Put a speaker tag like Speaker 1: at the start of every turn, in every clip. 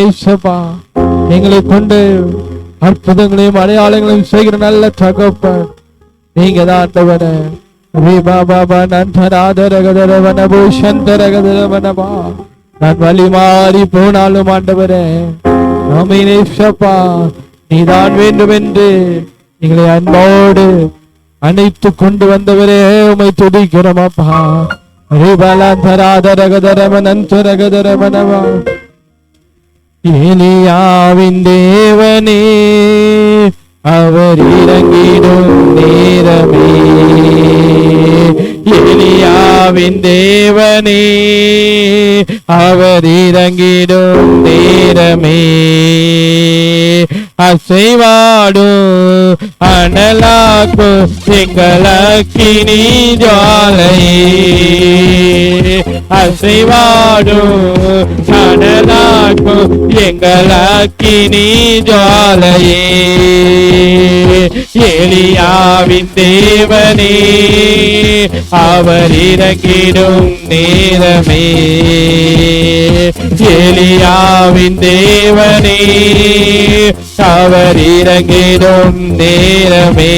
Speaker 1: ஏசப்பா, எங்களை கொண்டு அற்புதங்களையும் அடையாளங்களையும் செய்கிற நல்ல தகப்பன் நீங்க தான் ஆண்டவரே. நான் வழி மாறி போனாலும் ஆண்டவரே ஏசப்பா, நீதான் வேண்டும் என்று எங்களை அன்போடு அணைத்து கொண்டு வந்தவரே உமை துதிக்கிறோம் அப்பா. எலியாவின் தேவனே அவர் இறங்கிடும் நேரமே, எலியாவின் தேவனே அவர் இறங்கிடும் நேரமே, அசைவாடும் அனலாக்கும் எங்கள் அக்கினி ஜுவாலையே, அசைவாடும் அனலாக்கும் எங்கள் அக்கினி ஜுவாலையே, எலியாவின் தேவனே அவர் இறங்கிடும் நேரமே, எலியாவின் தேவனே அவர் இறங்கிடும் நேரமே,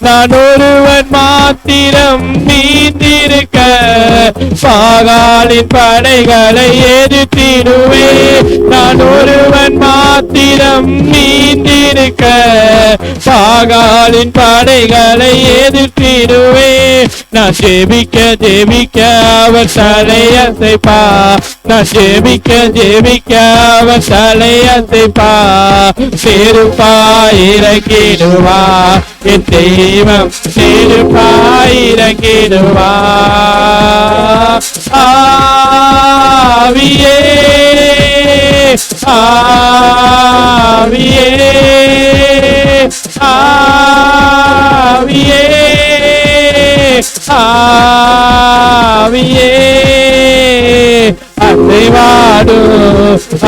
Speaker 1: நான் ஒருவன் மாத்திரம் மீந்திருக்க பாகாலின் படைகளை எதிர்த்திடுவே, நான் ஒருவன் மாத்திரம் மீந்திருக்க பாகாலின் படைகளை எதிர்த்திடுவே, நான் ஜெபிக்க ஜெபிக்க அவர் தலையசைப்பா, நான் ஜெபிக்க ஜெபிக்க அவர் தலையசைப்பா, செருப்பாயிரங்கிடுவா என் தெய்வம், செருப்பாயிரங்கிடுவா, ஆவியே ஆவியே ஆவியே ஆவியே, அசைவாடும்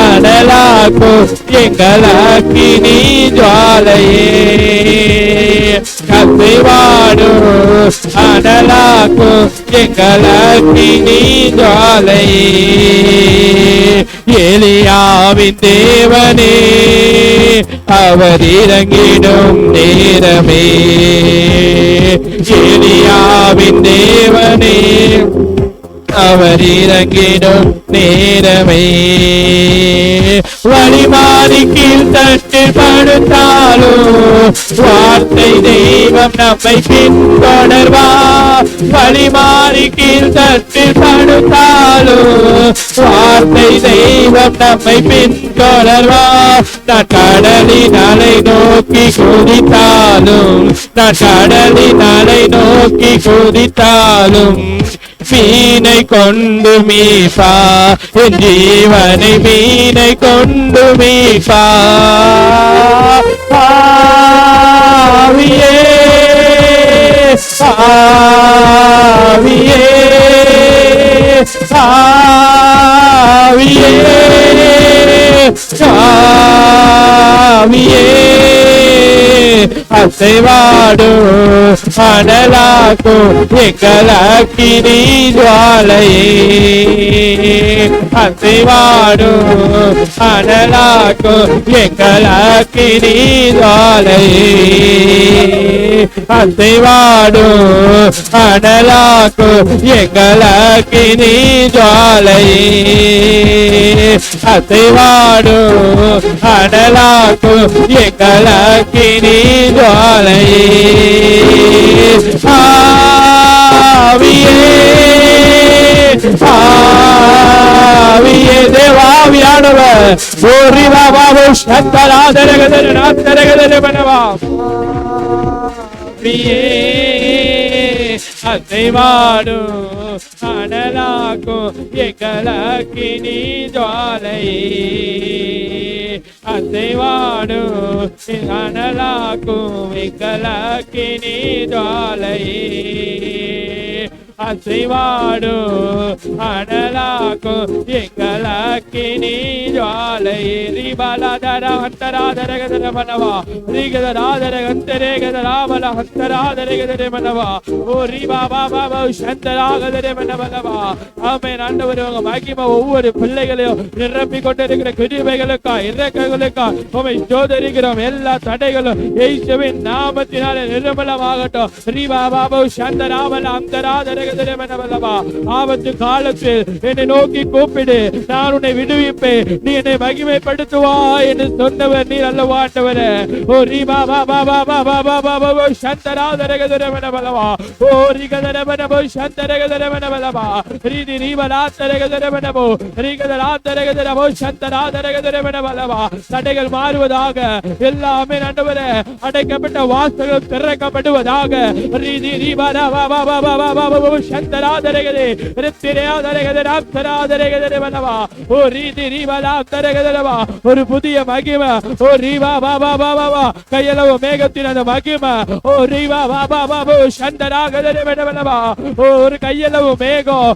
Speaker 1: அனலாக்கும் எங்கள் அக்கினி ஜுவாலையே, அசைவாடும் அனலாக்கும் எங்கள் அக்கினி ஜுவாலையே, எலியாவின் தேவனே அவர் இறங்கிடும் நேரமே, எலியாவின் தேவனே அவர் இறங்கிடும் நேரமே, வழிமாறி கீழ் தட்டு படுத்தாலும் வார்த்தை தெய்வம் நம்மை பின்தொடர்வா, வழிமாறி கீழ் தட்டு படுத்தாலும் வார்த்தை தெய்வம் நம்மை பின்தொடர்வா, நான் கடலின் அலை நோக்கி குதித்தாலும், நான் கடலின் அலை நோக்கி குதித்தாலும் மீனை கொண்டு மீபா என் ஜீவனை மீனை கொண்டு மீபா, ஆவியே ஆவியே ஆவியே ஆவியே, அசைவாடும் அனலாக்கும் எங்கள் அக்கினி ஜுவாலையே, அசைவாடும் அனலாக்கும் எங்கள் அக்கினி ஜுவாலையே, அசைவாடும் அனலாக்கும் எங்கள் அக்கினி ஜுவாலையே, அசைவாடும் அனலாக்கும் எங்கள் அக்கினி ஜுவாலையே, ஆவியே ஆவியே தேவாவியானவர் ஓரிவா பாபு சத்தராதரகதர நாத்தரகதர பனவா, ஆவியே அசைவாடும் அனலாக்கும் எங்கள் அக்கினி ஜுவாலையே, அசைவாடும் அனலாக்கும் எங்கள் அக்கினி ஜுவாலையே, அசைவாடு அனலாக்கும் எங்களாக்கினி ஜுவாலை ரிபலதர ஹந்தராதரகதர மனவா ரிகதராதரகந்தரேகதர ராமல ஹந்தராதரகதர மனவா ஓ ரிபாபா பாபா சந்தராகதர மனவலவா. ஆமென். ஆண்டவரே, உங்க மகிமை ஒவ்வொரு பிள்ளைகளையும் நிரப்பி கொண்டிருக்கிற கிருபைகளுக்கா இரக்கங்களுக்கா உம்மை ஸ்தோத்திரிக்கிறோம். எல்லா தடைகளும் இயேசுவின் நாமத்தினாலே நிர்மலமாகட்டும். ரிபாபா சந்தராமல ஹந்தராதரகதர மனவலவா. ஆபத்து காலத்தில் என்னை நோக்கி கூப்பிடு, நான் உன்னை விடுவிப்பேன், நீ என்னை மகிமைப்படுத்துவாய் என்று சொன்னவர் நீர் அல்லவா ஆண்டவரே. ஓ ரிபா பாபா பாபா பாபா பாபா சந்தராதரகதரமனவலவா ஓ ரிகதரமனபோ சந்தரகதரமனவலவா ரிதி ரிவலாத்தரகதரமனபோ ரிகதராத்தரகதரபோ சந்தராதரகதரமனவலவா. தடைகள் மாறுவதாக, எல்லாமே ஆண்டவரே அடைக்கப்பட்ட வாசல்கள் திறக்கப்படுவதாக. ரிதி ரிவலா பாபா பாபா பாபா சந்தராதரகதே ரித்திரேதரகதராப்தராதரகதரமனவா ஓ ரிதி ரிவலாத்தரகதரவா. ஒரு புதிய மகிமை ஓ ரிவா பாபா பாபா கையளவு மேகத்தின் அந்த மகிமை ஓ ரிவா பாபா பாபா சந்தராகதரமனவலவா ஓ ஒரு கையளவு மேகம்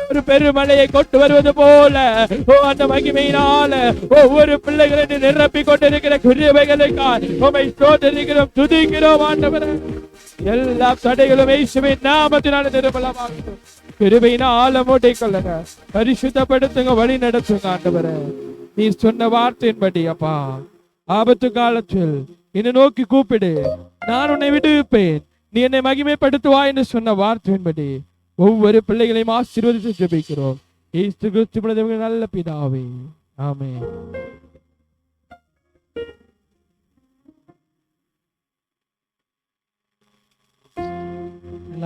Speaker 1: ஒரு பெருமழையை கொண்டு வருவது போல ஓ அந்த மகிமையினால ஒவ்வொரு பிள்ளைகளை நிரப்பி கொண்டிருக்கிற கிருபைகளுக்காய் உம்மை ஸ்தோத்திரிக்கிறோம், துதிக்கிறோம் ஆண்டவரே. எல்லா தடைகளும் இயேசுவின் நாமத்தினால நிர்மலமாகட்டும். கிருபையினால மூடிக்கொள்ளுங்க, பரிசுத்தப்படுத்துங்க, வழி நடத்துங்க ஆண்டவரே. நீ சொன்ன வார்த்தையின்படி அப்பா, ஆபத்து காலத்தில் என்னை நோக்கி கூப்பிடு, நான் உன்னை விடுவிப்பேன், நீ என்னை மகிமைப்படுத்துவா என்று சொன்ன வார்த்தையின்படி ஒவ்வொரு பிள்ளைகளையும் ஆசீர்வதித்து ஜெபிக்கிறோம். இயேசு கிறிஸ்துவின் நல்ல பிதாவே, ஆமென்.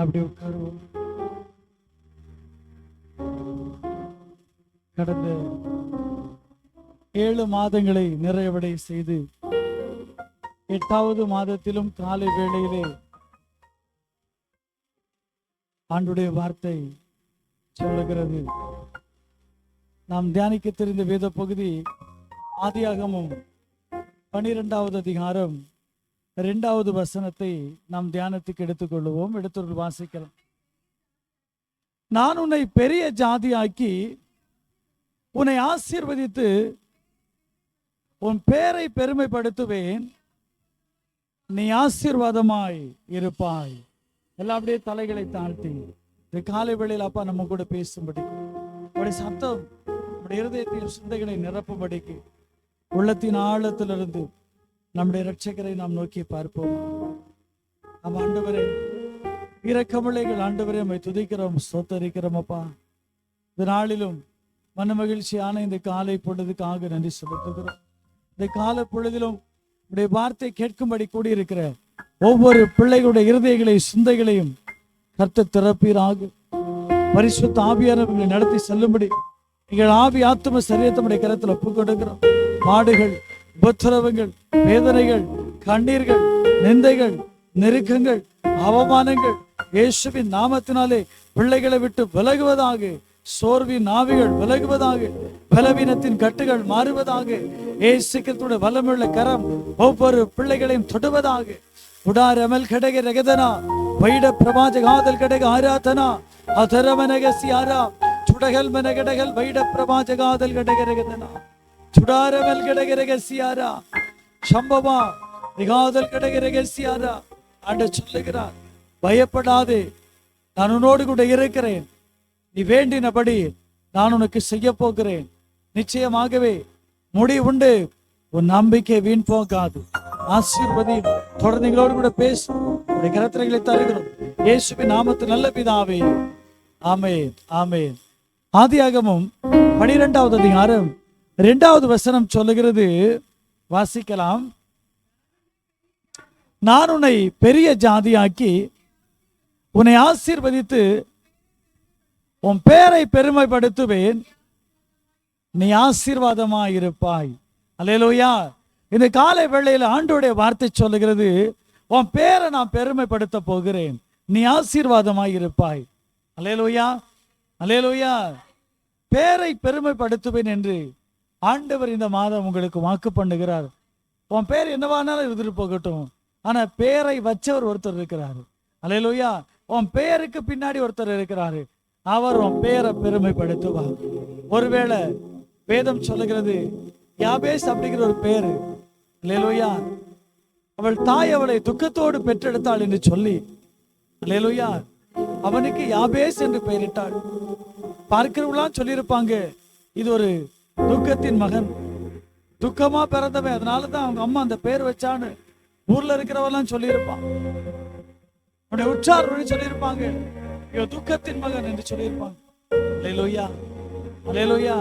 Speaker 1: அப்படி உட்காருவோம்.
Speaker 2: கடந்த 7 மாதங்களை நிறைவடை செய்து 8வது மாதத்திலும் காலை வேளையிலே ஆண்டுடைய வார்த்தை சொல்லுகிறது. நாம் தியானிக்க தெரிந்த வேத பகுதி ஆதியாகமம் 12வது அதிகாரம் 2வது வசனத்தை நாம் தியானத்துக்கு எடுத்துக்கொள்வோம். எடுத்து வாசிக்கலாம். நான் உன்னை பெரிய ஜாதியாக்கி உன்னை ஆசீர்வதித்து உன் பேரை பெருமைப்படுத்துவேன், நீ ஆசீர்வாதமாய் இருப்பாய். எல்லாம் அப்படியே தலைகளை தாழ்த்தி இந்த காலை வேளையில் அப்பா நம்ம கூட பேசும்படி உடைய சத்தம் நம்முடைய இருதயத்தின் சிந்தைகளை நிரப்பும்படிக்கு உள்ளத்தின் ஆழத்திலிருந்து நம்முடைய இரட்சகரை நாம் நோக்கி பார்ப்போம். நம்ம ஆண்டவரே, இரக்கமுள்ளைகள் ஆண்டவரே, நம்மை துதிக்கிறோம், ஸ்தோத்தரிக்கிறோம் அப்பா. இந்த நாளிலும் மன மகிழ்ச்சியான இந்த காலை பொழுதுக்காக நன்றி செலுத்துகிறோம். இந்த கால பொழுதிலும் உடைய வார்த்தை கேட்கும்படி கூடியிருக்கிற ஒவ்வொரு பிள்ளைகளுடைய இருதயங்களை சிந்தைகளையும் கர்த்தர் திறப்பீராக. பரிசுத்த ஆவியானவர்களை நடத்தி செல்லும்படி எங்கள் ஆவி ஆத்தும சரீரத்தமுடைய கரத்தில் ஒப்புக் கொடுக்கிறோம். பாடுகள், உபத்திரவங்கள், வேதனைகள், கண்ணீர்கள், நிந்தைகள், நெருக்கங்கள், அவமானங்கள் இயேசுவின் நாமத்தினாலே பிள்ளைகளை விட்டு விலகுவதாக. சோர்வின் ஆவிகள் விலகுவதாக. பலவீனத்தின் கட்டுகள் மாறுவதாக. இயேசு கிறிஸ்துவின் வல்லமையுள்ள கரம் ஒவ்வொரு பிள்ளைகளையும் தொடுவதாக. உடாரமல் கடக ரகதனா வைட பிரபாஜ காதல் கடக ஆராதனா அதரமனகசி ஆரா சுடகல் மனகடகல் வைட பிரபாஜ காதல் கடக ரகதனா சுடாரமல் கடக ரகசியாரா சம்பவா நிகாதல் கடக ரகசியாரா ஆண்ட சொல்லுகிறார், பயப்படாதே, நான் உன்னோடு கூட இருக்கிறேன், நீ வேண்டினபடி நான் உனக்கு செய்ய போகிறேன், நிச்சயமாகவே முடிவுண்டு, உன் நம்பிக்கை வீண் போகாது. ஆசீர்வதி. தொடர்ந்து எங்களோடு கூட பேசும் கரத்திரைகளை தருகிறோம் இயேசுவின் நாமத்தில் நல்ல பிதாவே, ஆமென், ஆமென். ஆதியாகமம் 12வது அதிகாரம் 2வது வசனம் சொல்லுகிறது, வாசிக்கலாம். நான் உன்னை பெரிய ஜாதியாக்கி உன்னை ஆசீர்வதித்து உன் பேரை பெருமைப்படுத்துவேன், நீ ஆசீர்வாதமாயிருப்பாய். அல்லேலூயா. இந்த காலை வேளையில் ஆண்டவருடைய வார்த்தை சொல்லுகிறது, உன் பேரை நான் பெருமைப்படுத்த போகிறேன், நீ ஆசீர்வாதமாயிருப்பாய். அல்லேலூயா, அல்லேலூயா. பேரை பெருமைப்படுத்துவேன் என்று ஆண்டவர் இந்த மாதம் உங்களுக்கு வாக்கு பண்ணுகிறார். உன் பேர் என்னவானாலும் இருந்துட்டு போகட்டும், ஆனா பேரை வச்சவர் ஒருத்தர் இருக்கிறார். அல்லேலூயா. உன் பெயருக்கு பின்னாடி ஒருத்தர் இருக்கிறாரு, அவர் உன் பெயரை பெருமைப்படுத்துவார். ஒருவேளை வேதம் சொல்லுகிறது யாபேஸ் அப்படிங்கிற ஒரு பேரு, அல்லேலூயா, அவள் தாய் அவளை துக்கத்தோடு பெற்றெடுத்தாள் என்று சொல்லி, அல்லேலூயா, அவனுக்கு யாபேஸ் என்று பெயரிட்டாள். பார்க்கிறவங்களாம் சொல்லியிருப்பாங்க, இது ஒரு துக்கத்தின் மகன், துக்கமா பிறந்தவன், அதனாலதான் அவங்க அம்மா அந்த பேர் வச்சான்னு ஊர்ல இருக்கிறவெல்லாம் சொல்லியிருப்பான். அவனுடைய உற்றார் சொல்லியிருப்பாங்க, இவன் துக்கத்தின் மகன் என்று சொல்லியிருப்பாங்க. அல்லேலூயா, அல்லேலூயா.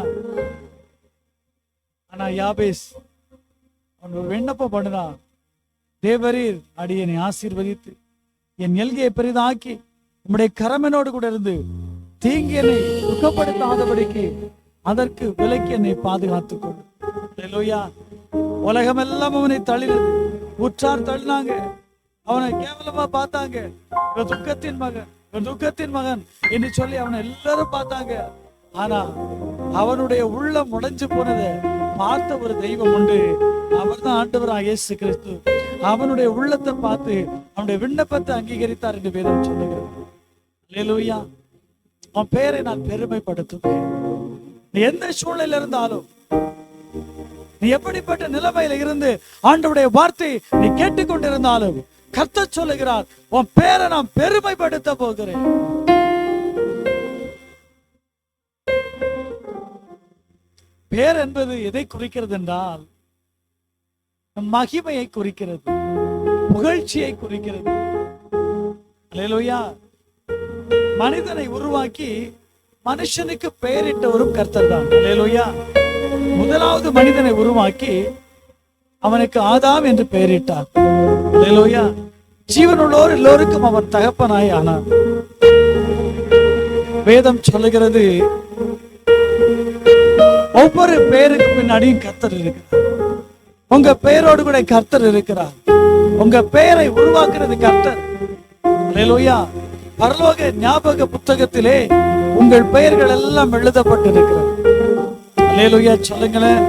Speaker 2: ஆனா யாபேஸ் அவன் ஒரு விண்ணப்பம் பண்ணுறான், தேவரீர் அடியனை ஆசீர்வதித்து என் எல்கையை பெரிதாக்கி உம்முடைய கரமனோடு கூட இருந்து தீங்கு என்னை துக்கப்படுத்தாதபடிக்கு அதற்கு விலக்கி என்னை பாதுகாத்துக் கொள். அல்லேலூயா. உலகம் எல்லாம் அவனை தள்ளினது, உற்றார் தள்ளினாங்க, அவனை கேவலமா பார்த்தாங்க, இவன் துக்கத்தின் மகன், இவன் துக்கத்தின் மகன் என்று சொல்லி அவனை எல்லாரும் பார்த்தாங்க. ஆனா அவனுடைய உள்ளம் உடைஞ்சு போனதை பார்த்த ஒரு தெய்வம் உண்டு, அவர் தான் ஆண்டவராகிய இயேசு கிறிஸ்து. அவனுடைய உள்ளத்தை பார்த்து அவனுடைய விண்ணப்பத்தை அங்கீகரித்தார் என்று வேதம் சொல்லுகிறது. அல்லேலூயா. அவன் பெயரை நான் பெருமைப்படுத்துவேன். நீ எந்த சூழ்நிலையில இருந்தாலும், நீ எப்படிப்பட்ட நிலைமையில இருந்து ஆண்டவருடைய வார்த்தை நீ கேட்டுக்கொண்டிருந்தாலும், கர்த்தர் சொல்லுகிறார், உன் பெயரை நான் பெருமைப்படுத்த போகிறேன். பெயர் என்பது எதை குறிக்கிறது என்றால், மகிமையை குறிக்கிறது, புகழ்ச்சியை குறிக்கிறது. அல்லேலூயா. மனிதனை உருவாக்கி மனுஷனுக்கு பெயரிட்டவரும் கர்த்தர் தான். அல்லேலூயா. முதலாவது மனிதனை உருவாக்கி அவனுக்கு ஆதாம் என்று பெயரிட்டார். அல்லேலூயா. ஜீவனுள்ளோர் எல்லோருக்கும் அவன் தகப்பனாய் ஆனார். வேதம் சொல்லுகிறது, ஒவ்வொரு பெயருக்கு பின்னாடியும் கர்த்தர் இருக்கிறார். உங்க பெயரோடு கூட கர்த்தர் இருக்கிறார். உங்க பெயரை உருவாக்குறது கர்த்தர். அல்லேலூயா. பரலோக ஞாபக புத்தகத்திலே உங்கள் பெயர்கள் எல்லாம் எழுதப்பட்டிருக்கிறது. அல்லேலூயா. சொல்லுங்களேன்,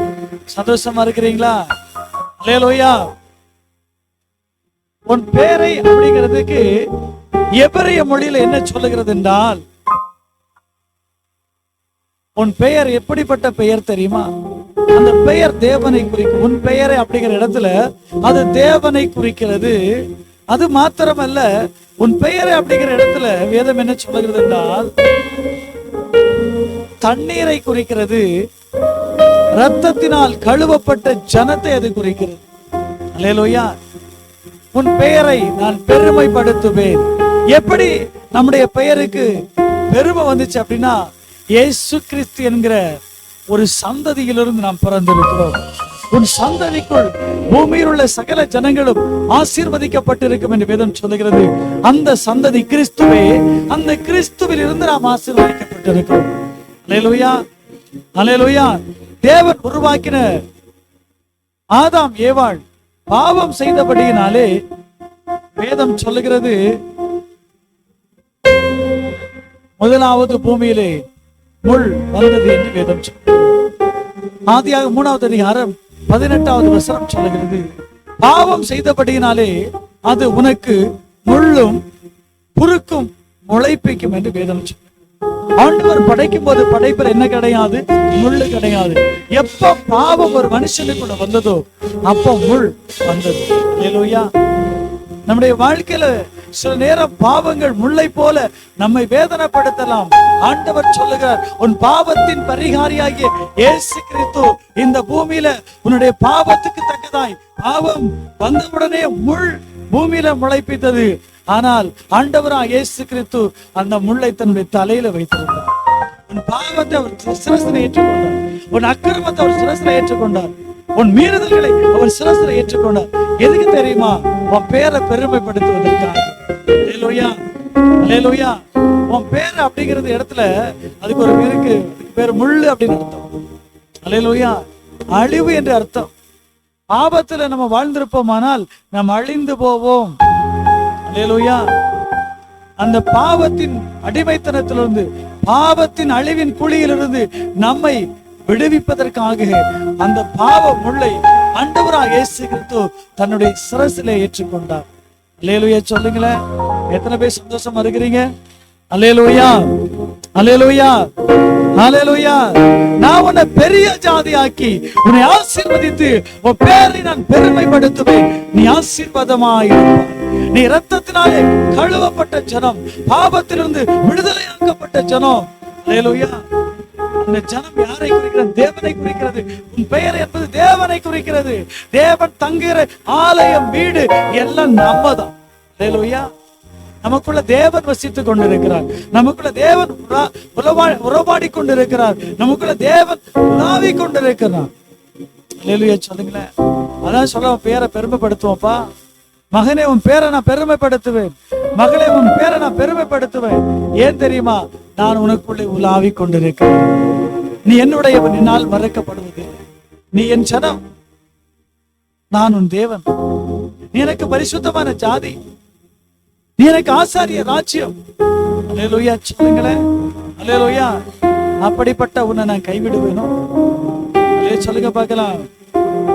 Speaker 2: சந்தோஷமா இருக்கிறீங்களா? அல்லேலூயா. உன் பெயரை அப்படிங்கிறதுக்கு எபிரேய மொழியில என்ன சொல்லுகிறது என்றால், உன் பெயர் எப்படிப்பட்ட பெயர் தெரியுமா? அந்த பெயர் தேவனை குறிக்கும். உன் பெயரை அப்படிங்கிற இடத்துல அது தேவனை குறிக்கிறது. அது மாத்திரமல்ல, உன் பெயரை அப்படிங்கிற இடத்துல வேதம் என்ன சொல்லுகிறது என்றால், தண்ணீரை குறிக்கிறது, இரத்தத்தினால் கழுவப்பட்ட ஜனத்தை அது குறிக்கிறது. அல்லேலூயா. உன் பெயரை நான் பெருமைப்படுத்துவேன். எப்படி நம்முடைய பெயருக்கு பெருமை வந்துச்சு அப்படின்னா, இயேசு கிறிஸ்து என்கிற ஒரு சந்ததியிலிருந்து நாம் பிறந்திருக்கிறோம். உன் சந்ததிக்குள் பூமியில் உள்ள சகல ஜனங்களும் ஆசீர்வதிக்கப்பட்டிருக்கும் என்று வேதம் சொல்லுகிறது. அந்த சந்ததி கிறிஸ்துவே. அந்த கிறிஸ்துவில் இருந்து நாம் ஆசீர்வதிக்கப்பட்டிருக்கிறோம். அல்லேலூயா, அல்லேலூயா. தேவன் உருவாக்கின ஆதாம் ஏவாள் பாவம் செய்தபடியினாலே வேதம் சொல்லுகிறது, முதலாவது பூமியிலே முள் வந்தது என்று வேதம் சொல்லுகிறது. ஆதியாக 3வது அதிகாரம் 18வது வசனம் சொல்லுகிறது, பாவம் செய்தபடியினாலே அது உனக்கு முள்ளும் புருக்கும் முளைப்பிக்கும் என்று வேதம் சொல்லுகிறது. ஆண்டவர் படைக்கும் போது படைப்பில் என்ன கிடையாது? முள்ளு கிடையாது. எப்ப பாவம் ஒரு மனுஷனுக்குள்ள வந்ததோ அப்ப முள் வந்தது. அல்லேலூயா. நம்முடைய வாழ்க்கையில சில நேரம் பாவங்கள் முள்ளை போல நம்மை வேதனைப்படுத்தலாம். ஆண்டவர் சொல்லுகிறார், உன் பாவத்தின் பரிகாரியாகிய இயேசு கிறிஸ்து இந்த பூமியில உன்னுடைய பாவத்துக்கு தக்கதாய் பாவம் வந்தவுடனே முள் பூமியில முளைப்பித்தது. ஆனால் ஆண்டவராக இயேசு கிறிஸ்து அந்த முள்ளை தன்னுடைய தலையில வைத்திருந்தார். உன் பாவத்தை அவர் சிரசில ஏற்றுக்கொண்டார். உன் அக்கிரமத்தை அவர் சிரசில ஏற்றுக்கொண்டார். உன் மீறுதல்களை அவர் சிரசில ஏற்றுக்கொண்டார். எதுக்கு தெரியுமா? உன் பேரை பெருமைப்படுத்துவதற்காக. அல்லேலூயா, அல்லேலூயா. உன் பேர் அப்படிங்கிறது இடத்துல அதுக்கு ஒரு இருக்கு, பேர் முள்ளு அப்படின்னு அர்த்தம். அல்லேலூயா. அழிவு என்று அர்த்தம். ஆபத்துல நம்ம வாழ்ந்திருப்போமானால் நாம் அழிந்து போவோம். அல்லேலூயா. அந்த பாவத்தின் அடிமைத்தனத்திலிருந்து, பாவத்தின் அழிவின் குழியிலிருந்து நம்மை விடுவிப்பதற்காக அந்த பாவ முள்ளை ஆண்டவராகிய இயேசு கிறிஸ்து தன்னுடைய சிரசிலே ஏற்றுக்கொண்டார். அல்லேலூயா சொல்லுங்களேன். எத்தனை பேர் சந்தோஷமா இருக்கிறீங்க? அல்லேலூயா, அல்லேலூயா, அல்லேலூயா. நான் உன்னை பெரிய ஜாதியாக்கி உன்னை ஆசீர்வதித்து உன் பேரை நான் பெருமைப்படுத்துவேன். நீ ஆசீர்வாதமாயிருப்பாய். நீ இரத்தத்தினாலே கழுவப்பட்ட ஜனம், பாவத்திலிருந்து விடுதலையாக்கப்பட்ட ஜனம். அல்லேலூயா. அந்த ஜனம் யாரை குறிக்கிறது? தேவனை குறிக்கிறது. உன் பெயர் என்பது தேவனை குறிக்கிறது. தேவன் தங்குகிற ஆலயம், வீடு எல்லாம் நம்மதான். அல்லேலூயா. நமக்குள்ள தேவன் வசித்துக் கொண்டிருக்கிறார். நமக்குள்ள தேவன் உறவாடி கொண்டிருக்கிறார். நமக்குள்ள தேவன் உலாவி கொண்டிருக்கிறார். அல்லேலூயா சொல்லுங்களேன். அதான் சொல்ல, உன் பேரை பெருமைப்படுத்துவோம்ப்பா. மகனே, உன் பேரை நான் பெருமைப்படுத்துவேன். மகளே, உன் பேரை நான் பெருமைப்படுத்துவேன். ஏன் தெரியுமா? நான் உனக்குள்ளே உலாவி கொண்டிருக்கிறேன். நீ என்னுடைய, என்னால் மறக்கப்படுவதில்லை. நீ என் ஜனம், நான் உன் தேவன். நீ எனக்கு பரிசுத்தமான ஜாதி, நீ எனக்கு ஆசாரிய ராஜ்யம். அல்லேலூயா சொல்லுங்களேன். அல்லேலூயா. அப்படிப்பட்ட உன்னை நான் கைவிடுவேனோ? சொல்லுங்க பார்க்கலாம்.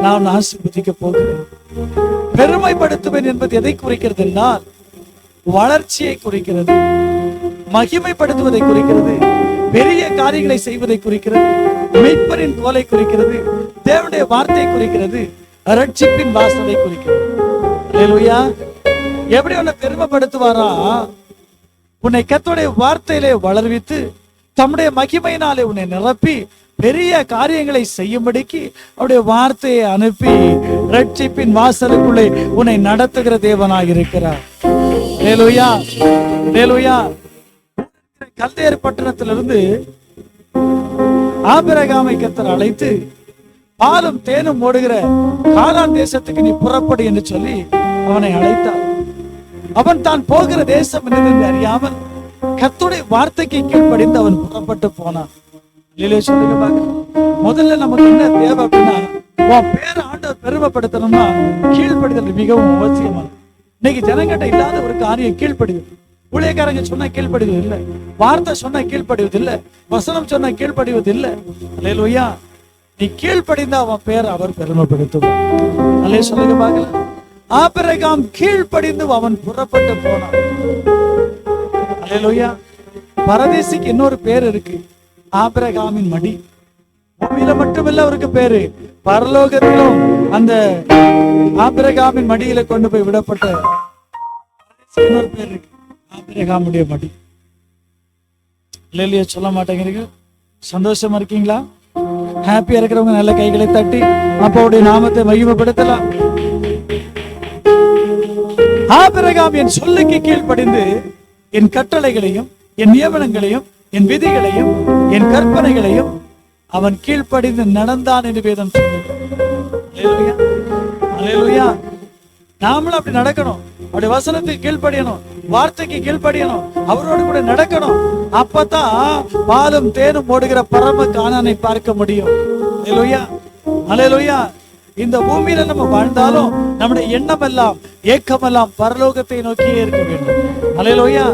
Speaker 2: நான் ஆசீர்வதிக்க போகிறேன். பெருமைப்படுத்துவேன் என்பது எதை குறிக்கிறது என்றால் வளர்ச்சியை குறிக்கிறது, மகிமைப்படுத்துவதை குறிக்கிறது, பெரிய காரியங்களை செய்வதை குறிக்கிறது, மீட்பரின் கோலை குறிக்கிறது, தேவனுடைய வார்த்தை குறிக்கிறது, ரட்சிப்பின் வாசலை குறிக்கிறது. அல்லேலூயா. எப்படி உன்னை பெருமைப்படுத்துவாரா? உன்னை கர்த்தருடைய வார்த்தையிலே வளர்வித்து தம்முடைய மகிமையினாலே உன்னை நிரப்பி பெரிய காரியங்களை செய்யும்படிக்கு அவருடைய வார்த்தையை அனுப்பி ரட்சிப்பின் வாசலுக்குள்ளே உன்னை நடத்துகிற தேவனாக இருக்கிறார். அல்லேலூயா, அல்லேலூயா. கல்தேர் பட்டணத்திலிருந்து ஆபிரகாமை கர்த்தர் அழைத்து பாலும் தேனும் ஓடுகிற கானான் தேசத்துக்கு நீ புறப்படு என்று சொல்லி அவனை அழைத்தார். அவன் தான் போகிற தேசம் என்று அறியாமல் கர்த்தருடைய வார்த்தைக்கு கீழ்ப்படிந்து அவன் புறப்பட்டு போனான். சொல்லுங்க, முதல்ல நமக்கு என்ன தேவை அப்படின்னா, உன் பேரை ஆண்டவர் பெருமைப்படுத்தணும்னா கீழ்ப்படிதல் மிகவும் அவசியமானது. இன்னைக்கு ஜனங்கிட்ட இல்லாத ஒரு காரியம் கீழ்ப்படிதல். ஊழியக்காரங்க சொன்னா கீழ்ப்படிவது இல்லை, வார்த்தை சொன்னா கீழ்ப்படிவது இல்லை, வசனம் சொன்னா கீழ்ப்படிவது இல்லை. அல்லேலூயா. நீ கீழ்ப்படிந்தா அவன் பேர் அவர் பெருமைப்படுத்துவார். அல்லே சொல்லுங்க பார்க்கலாம். ஆபிரகாம் கீழ்ப்படிந்து அவன் புறப்பட்டு போனான். அல்லேலூயா. பரதேசிக்கு இன்னொரு பேர் இருக்கு, ஆபிரகாமின் மடி. பூமியில மட்டுமில்ல அவருக்கு பேரு, பரலோகத்திலும் அந்த ஆபிரகாமின் மடியில கொண்டு போய் விடப்பட்ட இன்னொரு பேர் இருக்கு, ஆபிரகாமுடைய மடி. இல்லையா சொல்ல மாட்டேங்கிறீங்க? சந்தோஷமா இருக்கீங்களா? ஹாப்பியா இருக்கிறவங்க நல்ல கைகளை தட்டி அப்பாவுடைய நாமத்தை மகிமைப்படுத்தலாம். ஆபிரகாம் என் சொல்லுக்கு கீழ்ப்படிந்து என் கட்டளைகளையும் என் நியமனங்களையும் என் விதிகளையும் என் கற்பனைகளையும் அவன் கீழ்ப்படிந்து நடந்தான் என்று வேதம் சொல்லுது. அல்லேலூயா. நாமளும் அப்படி நடக்கணும். அவருடைய வசனத்துக்கு கீழ்ப்படியணும், வார்த்தைக்கு கீழ்ப்படியணும், அவரோடு கூட நடக்கணும். அப்பதான் பாலும் தேனும் ஓடுகிற பரம கானானை பார்க்க முடியும். அல்லேலூயா, அல்லேலூயா. இந்த பூமியில நம்ம வாழ்ந்தாலும் நம்முடைய எண்ணம் எல்லாம், ஏக்கம் எல்லாம் பரலோகத்தை நோக்கியே இருக்க வேண்டும். அல்லேலூயா.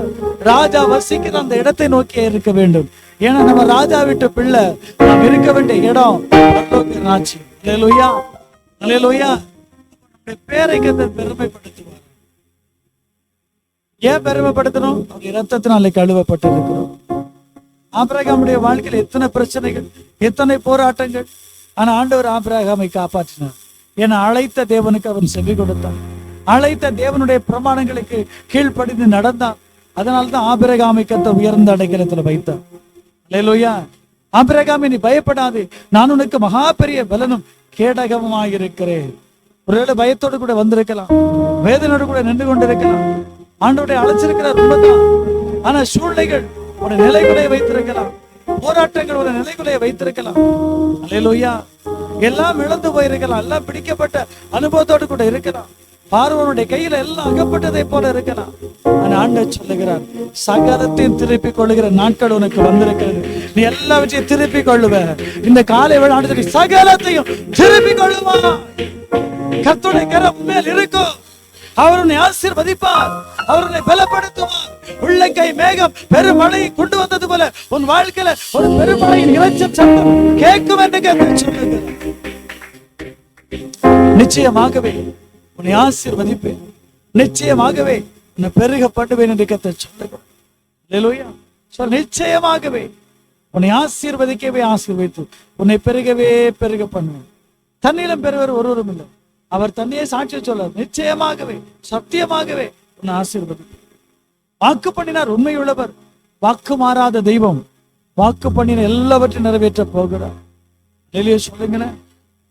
Speaker 2: ராஜா வசிக்கிற அந்த இடத்தை நோக்கியே இருக்க வேண்டும். ஏன்னா நம்ம ராஜா வீட்டு பிள்ளை, நாம் இருக்க வேண்டிய இடம் பரலோக ராஜ்யம். அல்லேலூயா, அல்லேலூயா. நம்முடைய பேரை கர்த்தர் பெருமைப்படுத்துவார். ஏன் பெருமைப்படுத்தணும்? அவர் இரத்தத்தினாலே கழுவப்பட்டு இருக்கிறோம். ஆபிரகாமுடைய வாழ்க்கையில் எத்தனை பிரச்சனைகள், எத்தனை போராட்டங்கள். ஆனா ஆண்டவர் ஆபிரகாமை காப்பாற்றினார். ஏன்னா அழைத்த தேவனுக்கு அவன் செவி கொடுத்தான், அழைத்த தேவனுடைய பிரமாணங்களுக்கு கீழ்ப்படிந்து நடந்தான். அதனால்தான் ஆபிரகாமை கர்த்தர் உயர்ந்த அடைக்கலத்துல வைத்தார். அல்லேலூயா. ஆபிரகாமே, நீ பயப்படாது, நான் உனக்கு மகா பெரிய பலனும் கேடகமாக இருக்கிறேன். ஒருவேளை பயத்தோடு கூட வந்திருக்கலாம், வேதனோடு கூட நின்று கொண்டிருக்கலாம். ஆண்டவருடைய அழைச்சிருக்கிறார் உண்மைதான். ஆனா சூழ்நிலைகள் ஒரு நிலைக்குலையை வைத்திருக்கலாம், போராட்டங்கள் ஒரு நிலைக்குலையை வைத்திருக்கலாம். அல்லேலூயா. எல்லாம் இழந்து போயிருக்கலாம், எல்லாம் பிடிக்கப்பட்ட அனுபவத்தோடு கூட இருக்கலாம், பார்வனுடைய கையில எல்லாம் அகப்பட்டதை போல இருக்கலாம். ஆனா ஆண்டவர் சொல்லுகிறார், சகலத்தையும் திருப்பிக் கொள்ளுகிற நாட்கள் உனக்கு வந்திருக்கிறது. நீ எல்லாவற்றையும் திருப்பிக் கொள்ளுவ. இந்த காலை வேளை ஆண்டவர் சகலத்தையும் திருப்பிக் கொள்ளுவா. கர்த்தருடைய கரம் மேல் இருக்கும். அவர் உன்னை ஆசீர்வதிப்பார், அவர் உன்னை பலப்படுத்துவார். உள்ளங்கை மேகம் பெருமழை கொண்டு வந்தது போல உன் வாழ்க்கையில ஒரு பெருமழையின் இரைச்சல் சத்தம் கேட்கும் என்று சொல்லுகிறார். நிச்சயமாகவே உன்னை ஆசீர்வதிப்பேன், நிச்சயமாகவே உன்னை பெருக பண்ணுவேன் என்று கர்த்தர் சொல்லுகிறார். அல்லேலூயா. நிச்சயமாகவே உன்னை ஆசீர்வதிக்கவே ஆசீர்வதித்து உன்னை பெருகவே பெருக பண்ணுவேன். தன்னிலும் பெறுவர் ஒருவரும் இல்லை. அவர் தன்னையே சாட்சி சொல்றார். நிச்சயமாகவே சத்தியமாகவே உன்னை ஆசீர்வதிப்பேன். வாக்கு பண்ணினார், உண்மையுள்ளவர், வாக்கு மாறாத தெய்வம், வாக்கு பண்ணின எல்லாவற்றையும் நிறைவேற்ற போகிறார். வெளியே சொல்லுங்களேன்.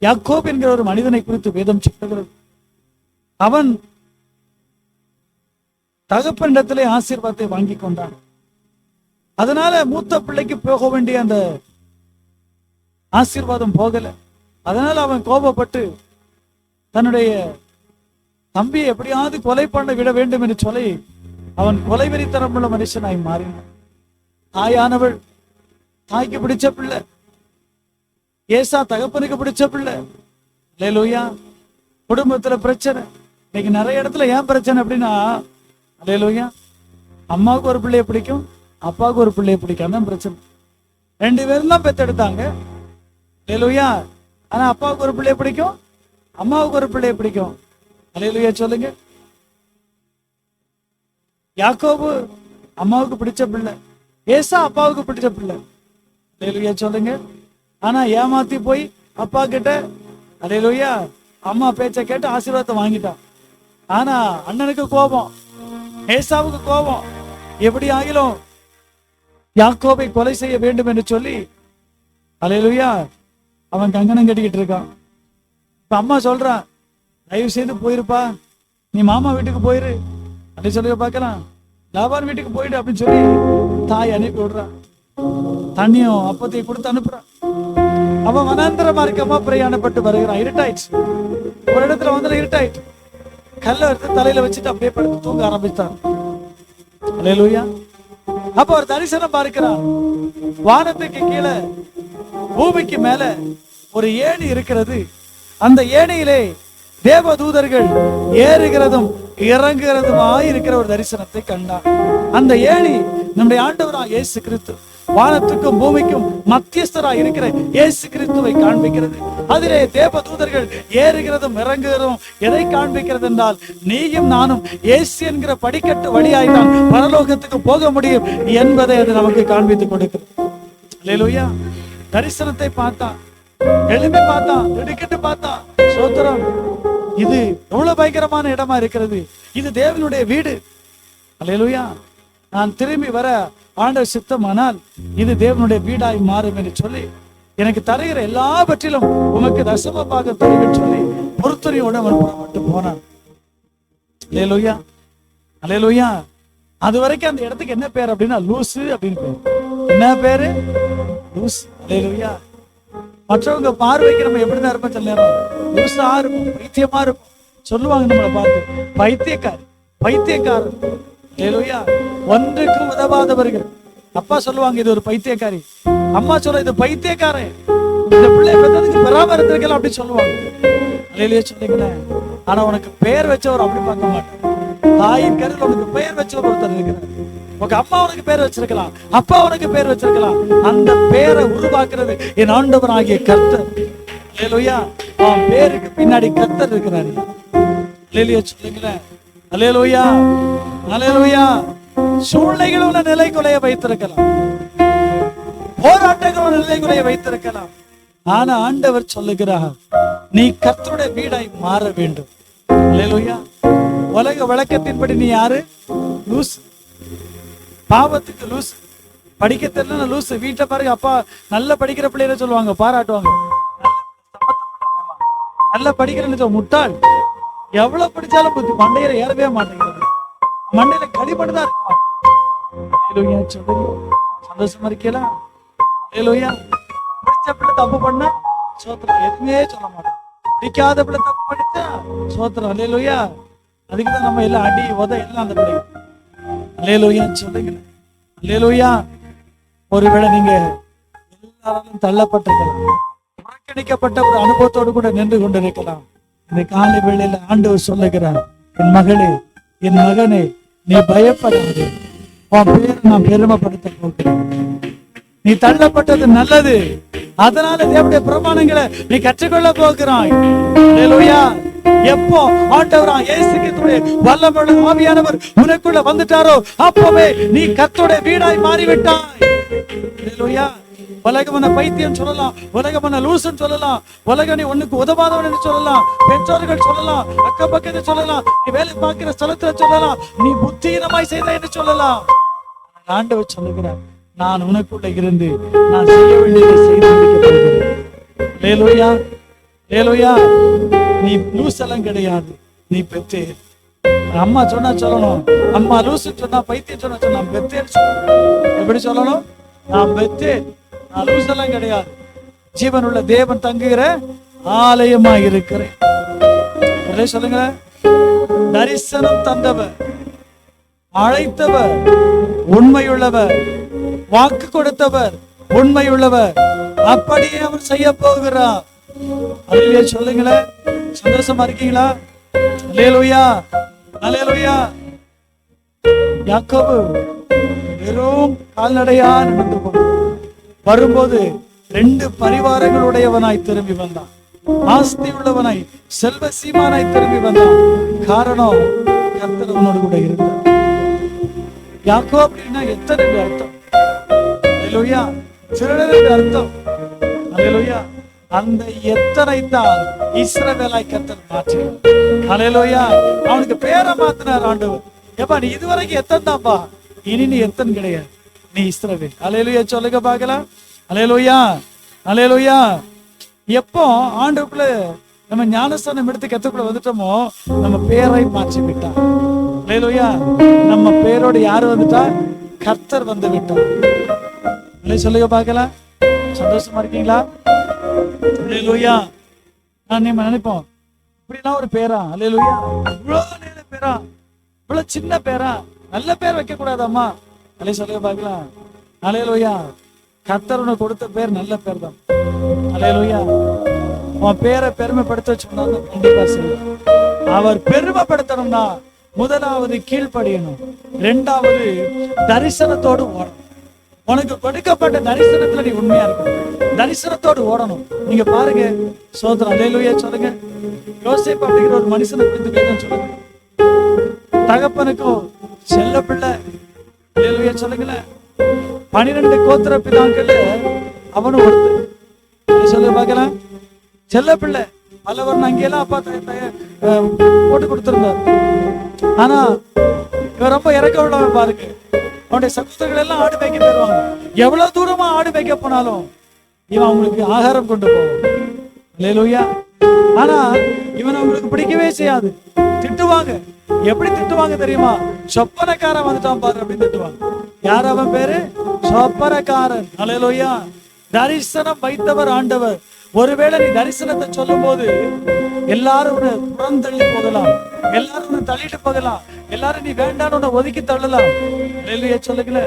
Speaker 2: யாக்கோப் என்கிற ஒரு மனிதனை குறித்து வேதம் சொல்லுகிறது. அவன் தகப்பனிடத்திலே ஆசீர்வாதத்தை வாங்கி கொண்டான். அதனால மூத்த பிள்ளைக்கு போக வேண்டிய அந்த ஆசீர்வாதம் போகல. அதனால அவன் கோபப்பட்டு தன்னுடைய தம்பியை எப்படியாவது கொலை பண்ண விட வேண்டும் என்று சொல்லி அவன் கொலை வெறித்தனமுள்ள மனுஷனாய் மாறினான். தாயானவள் தாய்க்கு பிடிச்ச பிள்ளை, ஏசா தகப்பனுக்கு பிடிச்ச பிள்ளை. அல்லேலூயா. குடும்பத்துல பிரச்சனை. இன்னைக்கு நிறைய இடத்துல ஏன் பிரச்சனை அப்படின்னா, அல்லேலூயா, அம்மாவுக்கு ஒரு பிள்ளைய பிடிக்கும், அப்பாவுக்கு ஒரு பிள்ளைய பிடிக்கும். அதான் பிரச்சனை. 2 பேரும் தான் பெத்தெடுத்தாங்க. அல்லேலூயா. ஆனா அப்பாவுக்கு ஒரு பிள்ளைய பிடிக்கும், அம்மாவுக்கு ஒரு பிள்ளைய பிடிக்கும். அல்லேலூயா சொல்லுங்க. யாக்கோபு அம்மாவுக்கு பிடிச்ச பிள்ளை, ஏசா அப்பாவுக்கு பிடிச்ச பிள்ளை. அல்லேலூயா சொல்லுங்க. ஆனா ஏமாத்தி போய் அப்பா கிட்ட அல்லேலூயா அம்மா பேச்ச கேட்டு ஆசீர்வாதத்தை வாங்கிட்டான். ஆனா அண்ணனுக்கு கோபம், ஏசாவுக்கு கோபம். எப்படி ஆகிலும் யாக்கோபை கொலை செய்ய வேண்டும் என்று சொல்லி அல்லேலூயா அவன் கங்கணம் கட்டிக்கிட்டு இருக்கான். இப்ப அம்மா சொல்றான், தயவு செய்து போயிருப்பா, நீ மாமா வீட்டுக்கு போயிரு அப்படின்னு சொல்லி பார்க்கலாம். லாபான் வீட்டுக்கு போயிடு அப்படின்னு சொல்லி தாய் அனுப்பி விடுறான். தண்ணியும் அப்பத்தையும் கொடுத்து அனுப்புறான். அவன் வனாந்தர மார்க்கமா பிரயாணப்பட்டு வருகிறான். இருட்டாயிடுச்சு. ஒரு இடத்துல வந்து இருட்டாயிட்டு கல்ல எடுத்து தலையில வச்சுட்டு அப்படியே படுத்து தூங்க ஆரம்பித்தான். அல்லேலூயா. அப்ப ஒரு தரிசனம் பார்க்கிறான். வானத்துக்கு கீழே பூமிக்கு மேல ஒரு ஏணி இருக்கிறது. அந்த ஏணியிலே தேவதூதர்கள் ஏறுகிறதும் இறங்குகிறதுமாய் இருக்கிற ஒரு தரிசனத்தை கண்டான். அந்த ஏணி நம்முடைய ஆண்டவராக இயேசு கிறிஸ்து, வானத்துக்கும் பூமிக்கும் மத்தியஸ்தராய் இருக்கிற இயேசு கிறிஸ்துவை காண்பிக்கிறது. அதிலே தேவதூதர்கள் ஏறுகிறதும் இறங்குகிறதும் எதை காண்பிக்கிறது என்றால், நீயும் நானும் இயேசு என்கிற படிக்கட்டு வழியாய்தான் பரலோகத்துக்கு போக முடியும் என்பதை அது நமக்கு காண்பித்துக் கொடுக்கிறது. அல்லேலூயா. தரிசனத்தை பார்த்தான், எழுப்பி பார்த்தான், திடுக்கிட்டு பார்த்தான். சோத்திரம். இது எவ்வளவு பயங்கரமான இடமா இருக்கிறது. இது தேவனுடைய வீடு. அல்லேலூயா. நான் திரும்பி வர ஆண்டவர் சித்தமானால் இது தேவனுடைய வீடாய் மாறும் என்று சொல்லி, எனக்கு தருகிற எல்லாவற்றிலும் உமக்கு தசம பாகம் தருவேன் சொல்லி பொறுத்துறையோடு அவன் புறப்பட்டு போனான். அல்லேலூயா. அல்லேலூயா. அது வரைக்கும் அந்த இடத்துக்கு என்ன பேர் அப்படின்னா லூசு அப்படின்னு பேர். என்ன பேரு? லூசு. அல்லேலூயா. மற்றவங்க பார்வைக்கு நம்ம எப்படிதான் இருப்போம், சில நேரம் லூசா இருக்கும், பைத்தியமா இருக்கும் சொல்லுவாங்க. நம்மளை பார்த்து பைத்தியக்காரி, பைத்தியக்காரன். அல்லேலூயா. ஒன்றுக்கும் உதவாதவர்கள். அப்பா சொல்லுவாங்க இது ஒரு பைத்தியக்காரி, அம்மா சொல்ல இது பைத்தியக்காரன், இந்த பிள்ளைய பெற்றதுக்கு பராமரித்திருக்கலாம் அப்படின்னு சொல்லுவாங்க. அல்லேலூயா சொல்லுங்களேன். ஆனா உனக்கு பெயர் வச்சவர் அப்படி பார்க்க மாட்டார். தாயின் கருவில் உனக்கு பெயர் வச்சவர் ஒருத்தர் இருக்கிறார். உங்க அம்மா உனக்கு பேர் வச்சிருக்கலாம், அப்பா உனக்கு பேர் வச்சிருக்கலாம். அந்த பேரை உருவாக்குறது என் ஆண்டவர் ஆகிய கர்த்தர். அல்லேலூயா. அவன் பேருக்கு பின்னாடி கர்த்தர் இருக்கிறாரு. அல்லேலூயா சொல்லுங்களேன். அல்லேலூயா. அல்லேலூயா. சூழ்நிலைகள் உள்ள நிலை குலைய வைத்திருக்கலாம், போராட்டங்கள் உள்ள நிலை குலைய வைத்திருக்கலாம். ஆனா ஆண்டவர் சொல்லுகிறார், நீ கர்த்தருடைய வீடாய் மாற வேண்டும். அல்லேலூயா. உலக வழக்கத்தின்படி நீ யாரு? லூசு, பாவத்துக்கு லூசு, படிக்க தெரியல லூசு. வீட்டை பாருங்க, அப்பா நல்ல படிக்கிற பிள்ளைய சொல்லுவாங்க, பாராட்டுவாங்க. நல்ல படிக்கிறேன்னு முட்டாள், எவ்வளவு படிச்சாலும் புத்தி மண்டையில ஏறவே மாட்டேங்கிறது, மண்டையில களிமண்தான் இருக்கும். சந்தோஷமா இருக்கலாம். பிடிச்ச பிள்ளை தப்பு பண்ணா சோத்திரம், எதுவுமே சொல்ல மாட்டோம். பிடிக்காத பிள்ளை தப்பு பண்ணிச்சா சோத்திரம். அல்லேலூயா. அதுக்குதான் நம்ம எல்லாம் அடி உத எல்லாம் அந்த பிள்ளை. அல்லேலூயா சொல்லுங்க. அல்லேலூயா. ஒருவேளை நீங்க எல்லாரும் தள்ளப்பட்டிருக்கலாம், புறக்கணிக்கப்பட்ட ஒரு அனுபவத்தோடு கூட நின்று கொண்டிருக்கலாம். இந்த காலை வேளையில ஆண்டவர் சொல்லுகிறார், என் மகளே, என் மகனே, நீ பயப்படாது, உன் பேரை நான் பெருமைப்படுத்த போகிறேன். நீ தள்ளப்பட்டது நல்லது, அதனால தேவனுடைய பிரமாணங்களை நீ கற்றுக்கொள்ள போகிறாய். அல்லேலூயா. எப்போ ஆண்டவரா இயேசு கிறிஸ்துவின் வல்லமையுள்ள ஆவியானவர் உனக்குள்ள வந்துட்டாரோ அப்பவே நீ கர்த்தருடைய வீடாய் மாறிவிட்டாய். ஹல்லேலூயா. உலகமன பைத்தியம் சொல்லலாம், உலகமன லூசன் சொல்லலாம், உலக நீ ஒண்ணுக்கு உதவாதவன் என்று சொல்லலாம், பெற்றோர்கள் சொல்லலாம், அக்க பக்கத்தை சொல்லலாம், நீ வேலை பார்க்கிற ஸ்தலத்துல சொல்லலாம், நீ புத்தியினமாய் செய்த என்று சொல்லலாம். ஆண்டவர் சொல்லுகிறார், நான் உனக்குள்ள இருந்து நான் செய்ய வேண்டியதை செய்து முடிக்க போகிறேன். ஹல்லேலூயா. ஹல்லேலூயா. நீ லூசெல்லாம் கிடையாது, நீ பெத்தேன். அம்மா சொன்னா சொல்லணும், அம்மா லூசு சொன்னா பைத்தியம் சொன்னா நான் பெத்தேன்னு சொல்லணும். எப்படி சொல்லணும்? நான் பெத்தேன், நான் லூசெல்லாம் கிடையாது, ஜீவனுள்ள தேவன் தங்குகிற ஆலயமா இருக்கிறேன். சொல்லுங்க, தரிசனம் தந்தவர், அழைத்தவர் உண்மையுள்ளவர், வாக்கு கொடுத்தவர் உண்மையுள்ளவர், அப்படியே அவர் செய்ய போகிறார். அல்லேலூயா சொல்லுங்களேன். சந்தோஷமா இருக்கீங்களா? அல்லேலூயா. அல்லேலூயா. யாக்கோபு வெறும் கால்நடையா நடந்து போனான். வரும்போது 2 பரிவாரங்களுடையவனாய் திரும்பி வந்தான். ஆஸ்தி உள்ளவனாய் செல்வ சீமானாய் திரும்பி வந்தான். காரணம், கர்த்தர் அவனோடு கூட இருந்தார். யாக்கோ அப்படின்னா எத்தனை அர்த்தம்? அல்லேலூயா. திருடனுக்கு அர்த்தம். அல்லேலூயா. அந்த எத்தனை தான் இஸ்ரவேலாய் கர்த்தர் மாற்றினார். அல்லேலூயா. அவனுக்கு பேரை மாத்தினார் ஆண்டவர். ஏப்பா நீ இதுவரைக்கும் எத்தனை தான்ப்பா, இனி நீ எத்தனை கிடையாது, நீ இஸ்ரவேல். அல்லேலூயா சொல்லுங்க பார்க்கலாம். அல்லேலூயா. அல்லேலூயா. எப்போ ஆண்டவருக்குள்ள நம்ம ஞானஸ்தானம் எடுத்து கத்துக்குள்ள வந்துட்டோமோ நம்ம பேரை மாற்றி விட்டார். அல்லேலூயா. நம்ம பேரோட யாரு வந்துட்டா? கர்த்தர் வந்து விட்டார். சொல்லுங்க பார்க்கலாம். சந்தோஷமா இருக்கீங்களா? அல்லேலூயா. நான் நம்ம நினைப்போம், இப்படிலாம் ஒரு பேரா? அல்லேலூயா. இவ்வளவு நேர பேரா, இவ்வளவு சின்ன பேரா, நல்ல பேர் வைக்க கூடாதாம்மா? அல்லே சொல்லுங்க பார்க்கலாம். அல்லேலூயா. கர்த்தர் உனக்கு கொடுத்த பேர் நல்ல பேர் தான். அல்லேலூயா. உன் பேரை பெருமைப்படுத்த சொன்னாலும் கண்டிப்பா செய்யும். அவர் பெருமைப்படுத்தணும்னா முதலாவது கீழ்ப்படியணும், 2வது தரிசனத்தோடு ஓடணும். உனக்கு கொடுக்கப்பட்ட தரிசனத்துல நீ உண்மையா இருக்கணும், தரிசனத்தோடு ஓடணும். நீங்க பாருங்க, சோதரம். அல்லேலூயா சொல்லுங்க. யோசேப்பு அப்படிங்கிற ஒரு மனுஷனை குறித்து வேதம் சொல்லுங்க. தகப்பனுக்கும் செல்ல பிள்ளை. அல்லேலூயா சொல்லுங்களேன். 12 கோத்திர பிதாக்கள் அவனும் ஒருத்தர். சொல்ல பார்க்கலாம். செல்ல பிள்ளை பல்லவர்னு அங்கெல்லாம் அப்பா போட்டு கொடுத்திருந்தார். ஆனா இவன் ரொம்ப இறக்க உள்ளவன் பாருங்க. அவனுடைய சகோதரர்கள் எல்லாம் ஆடு மேய்க்க போயிருவாங்க. எவ்வளவு தூரமா ஆடு மேய்க்க போனாலும் இவன் அவங்களுக்கு ஆகாரம் கொண்டு போவான். அல்லேலூயா. ஆனா இவன் அவங்களுக்கு பிடிக்கவே செய்யாது, திட்டுவாங்க. எப்படி திட்டுவாங்க தெரியுமா? சொப்பனக்காரன் வந்துட்டான் பாரு அப்படின்னு திட்டுவாங்க. யார் அவன் பேரு? சொப்பனக்காரன். அல்லேலூயா. தரிசனம் வைத்தவர் ஆண்டவர். ஒருவேளை நீ தரிசனத்தை சொல்லும் போது எல்லாரும் உன்னை புறந்தள்ளி போகலாம், எல்லாரும் உன்னை தள்ளிட்டு போகலாம், எல்லாரும் நீ வேண்டான்னு உன்னை ஒதுக்கி தள்ளலாம். அல்லேலூயா சொல்லுங்கள.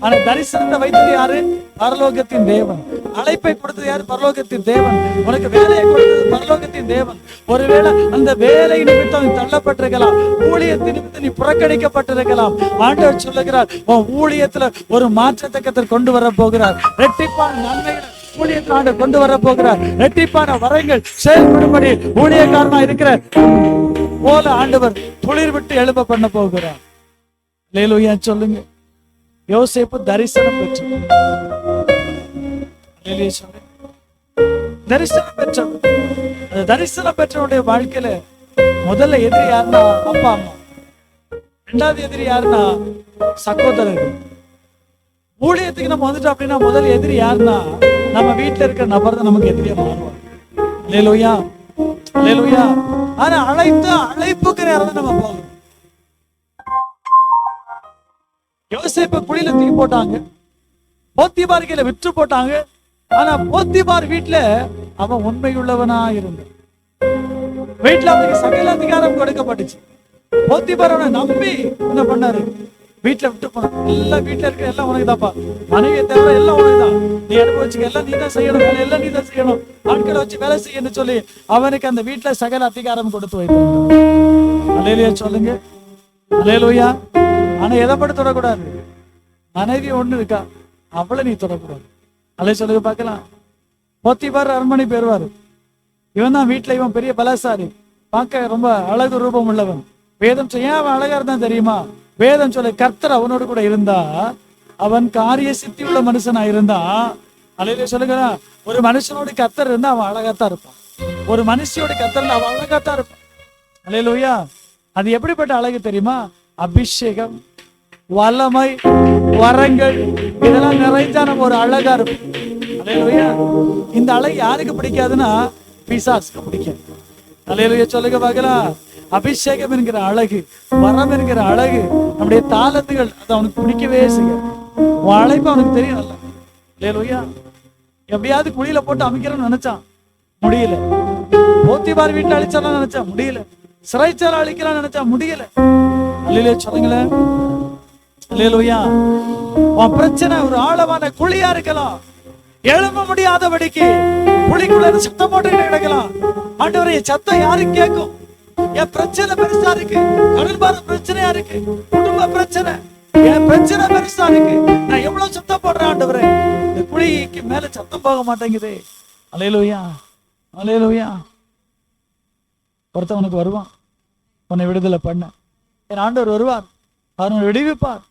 Speaker 2: ஆனா தரிசனத்தை வைத்தது யாரு? பரலோகத்தின் தேவன். அழைப்பை கொடுத்தது யாரு? பரலோகத்தின் தேவன். உனக்கு வேலையை கொடுத்தது பரலோகத்தின் தேவன். ஒருவேளை அந்த வேலை நிமித்தம் நீ தள்ளப்பட்டிருக்கலாம், ஊழியத்தின் நிமித்தம் நீ புறக்கணிக்கப்பட்டிருக்கலாம். ஆண்டவர் சொல்லுகிறார், உன் ஊழியத்துல ஒரு மாற்றத்தை கர்த்தர் கொண்டு வர போகிறார். இரட்டிப்பான நன்மைகளை ஊழியத்தில் ஆண்டவர் கொண்டு வர போகிறார். இரட்டிப்பான வரங்கள் செயல்படும்படி ஊழியக்காரனா இருக்கிற போல ஆண்டவர் துளிர் விட்டு எழுப்ப பண்ண போகிறார். அல்லேலூயா சொல்லுங்க. யோசேப்பு தரிசனம் பெற்றவர். அல்லேலூயா சொல்லுங்க. தரிசனம் பெற்றவர். அந்த தரிசனம் பெற்றவருடைய வாழ்க்கையில முதல்ல எதிரி யாருன்னா அப்பா அம்மா, 2வது எதிரி யாருன்னா சகோதரர்கள். ஊழியத்துக்கு நம்ம வந்துட்டோம் அப்படின்னா முதல் எதிரி யாருன்னா நம்ம வீட்டுல இருக்கிற நபர் தான் நமக்கு எதிரியா மாறுவார். அல்லேலூயா. அல்லேலூயா. ஆனா அழைப்புக்கு நேரம் தான் நம்ம போகணும். யோசேப்பை குழியில தூக்கி போட்டாங்க, போத்திபார் கையில விற்று போட்டாங்க. ஆனா போத்திபார் வீட்டுல அவன் உண்மையுள்ளவனா இருந்தான். வீட்டுல அவனுக்கு சகல அதிகாரம் கொடுக்கப்பட்டுச்சு. போத்திபார் அவனை நம்பி என்ன பண்ணாரு? வீட்டுல விட்டு போன. எல்லாம் வீட்டுல இருக்க எல்லாம் உனக்கு தான்ப்பா, மனைவியை தவிர எல்லாம் உனக்குதான், நீ அனுபவிச்சுக்க, எல்லாம் நீ தான் செய்யணும், வேலை எல்லாம் நீ தான் செய்யணும், ஆட்களை வச்சு வேலை செய்யணும்னு சொல்லி அவனுக்கு அந்த வீட்டுல சகல அதிகாரம் கொடுத்து வைத்திருந்தான். அல்லேலூயா சொல்லுங்க. அல்லேலூயா. ஆனா எதை மட்டும் தொடக்கூடாது? மனைவி ஒண்ணு இருக்கா, அவளை நீ தொடக்கூடாது. அல்லே சொல்லுங்க பார்க்கலாம். போத்திபார் அரண்மனை பெறுவாரு. இவன் தான் வீட்டுல, இவன் பெரிய பலசாரி. பார்க்க ரொம்ப அழகு ரூபம் உள்ளவன். வேதம் ஏன் அவன் அழகா இருந்தான் தெரியுமா? வேதம் சொல்ல கர்த்தர் அவனோடு கூட இருந்தா அவன் காரிய சித்தி உள்ள மனுஷனா இருந்தா. அல்லேலூயா சொல்லுங்க. ஒரு மனுஷனோட கர்த்தர் இருந்தா அவன் அழகாத்தான் இருப்பான். ஒரு மனுஷியோட கர்த்தர் அவன் அழகாத்தான் இருப்பான். அல்லேலூயா. அது எப்படிப்பட்ட அழகு தெரியுமா? அபிஷேகம், வல்லமை, வரங்கள் இதெல்லாம் நிறைஞ்சா நம்ம ஒரு அழகா இருக்கும். அல்லேலூயா. இந்த அழகு யாருக்கு பிடிக்காதுன்னா பிசாசுக்கு பிடிக்காது. அல்லேலூயா சொல்லுங்க பார்க்கலாம். அபிஷேகம் என்கிற அழகு, வரம் என்கிற அழகு, நம்முடைய தாளந்துகள் அது அவனுக்கு பிடிக்கவே செய்யும். உன் அழைப்பு அவனுக்கு தெரியும் அல்ல. அல்லேலூயா. எப்படியாவது குழியில போட்டு அமைக்கிறேன்னு நினைச்சான், முடியல. போத்திபார் வீட்டுல அழிச்சாலும் நினைச்சா முடியல. சிறைச்சாலை அழிக்கலாம் நினைச்சா முடியல. அல்லேலூயா சொல்லுங்களேன். அல்லேலூயா. உன் பிரச்சனை ஒரு ஆழமான குழியா இருக்கலாம், எழும்ப முடியாதபடிக்கு குழிக்குள்ள சத்தம் போட்டு கிடக்கலாம். ஆண்டவரே சத்தம் யாருக்கு கேட்கும்? என் பிரச்சனை பெருசா இருக்கு, கடல் பார பிரச்சனையா இருக்கு, குடும்ப பிரச்சனை, என் பிரச்சனை பெருசா இருக்கு, நான் எவ்வளவு சத்தம் போடுறேன் ஆண்டவரே, இந்த குழிக்கு மேல சத்தம் போக மாட்டேங்குது. அல்லேலூயா. அல்லேலூயா. ஒருத்தவனுக்கு வருவான், உன்னை விடுதலை பண்ண என் ஆண்டவர் வருவார், அவனை விடுவிப்பார்.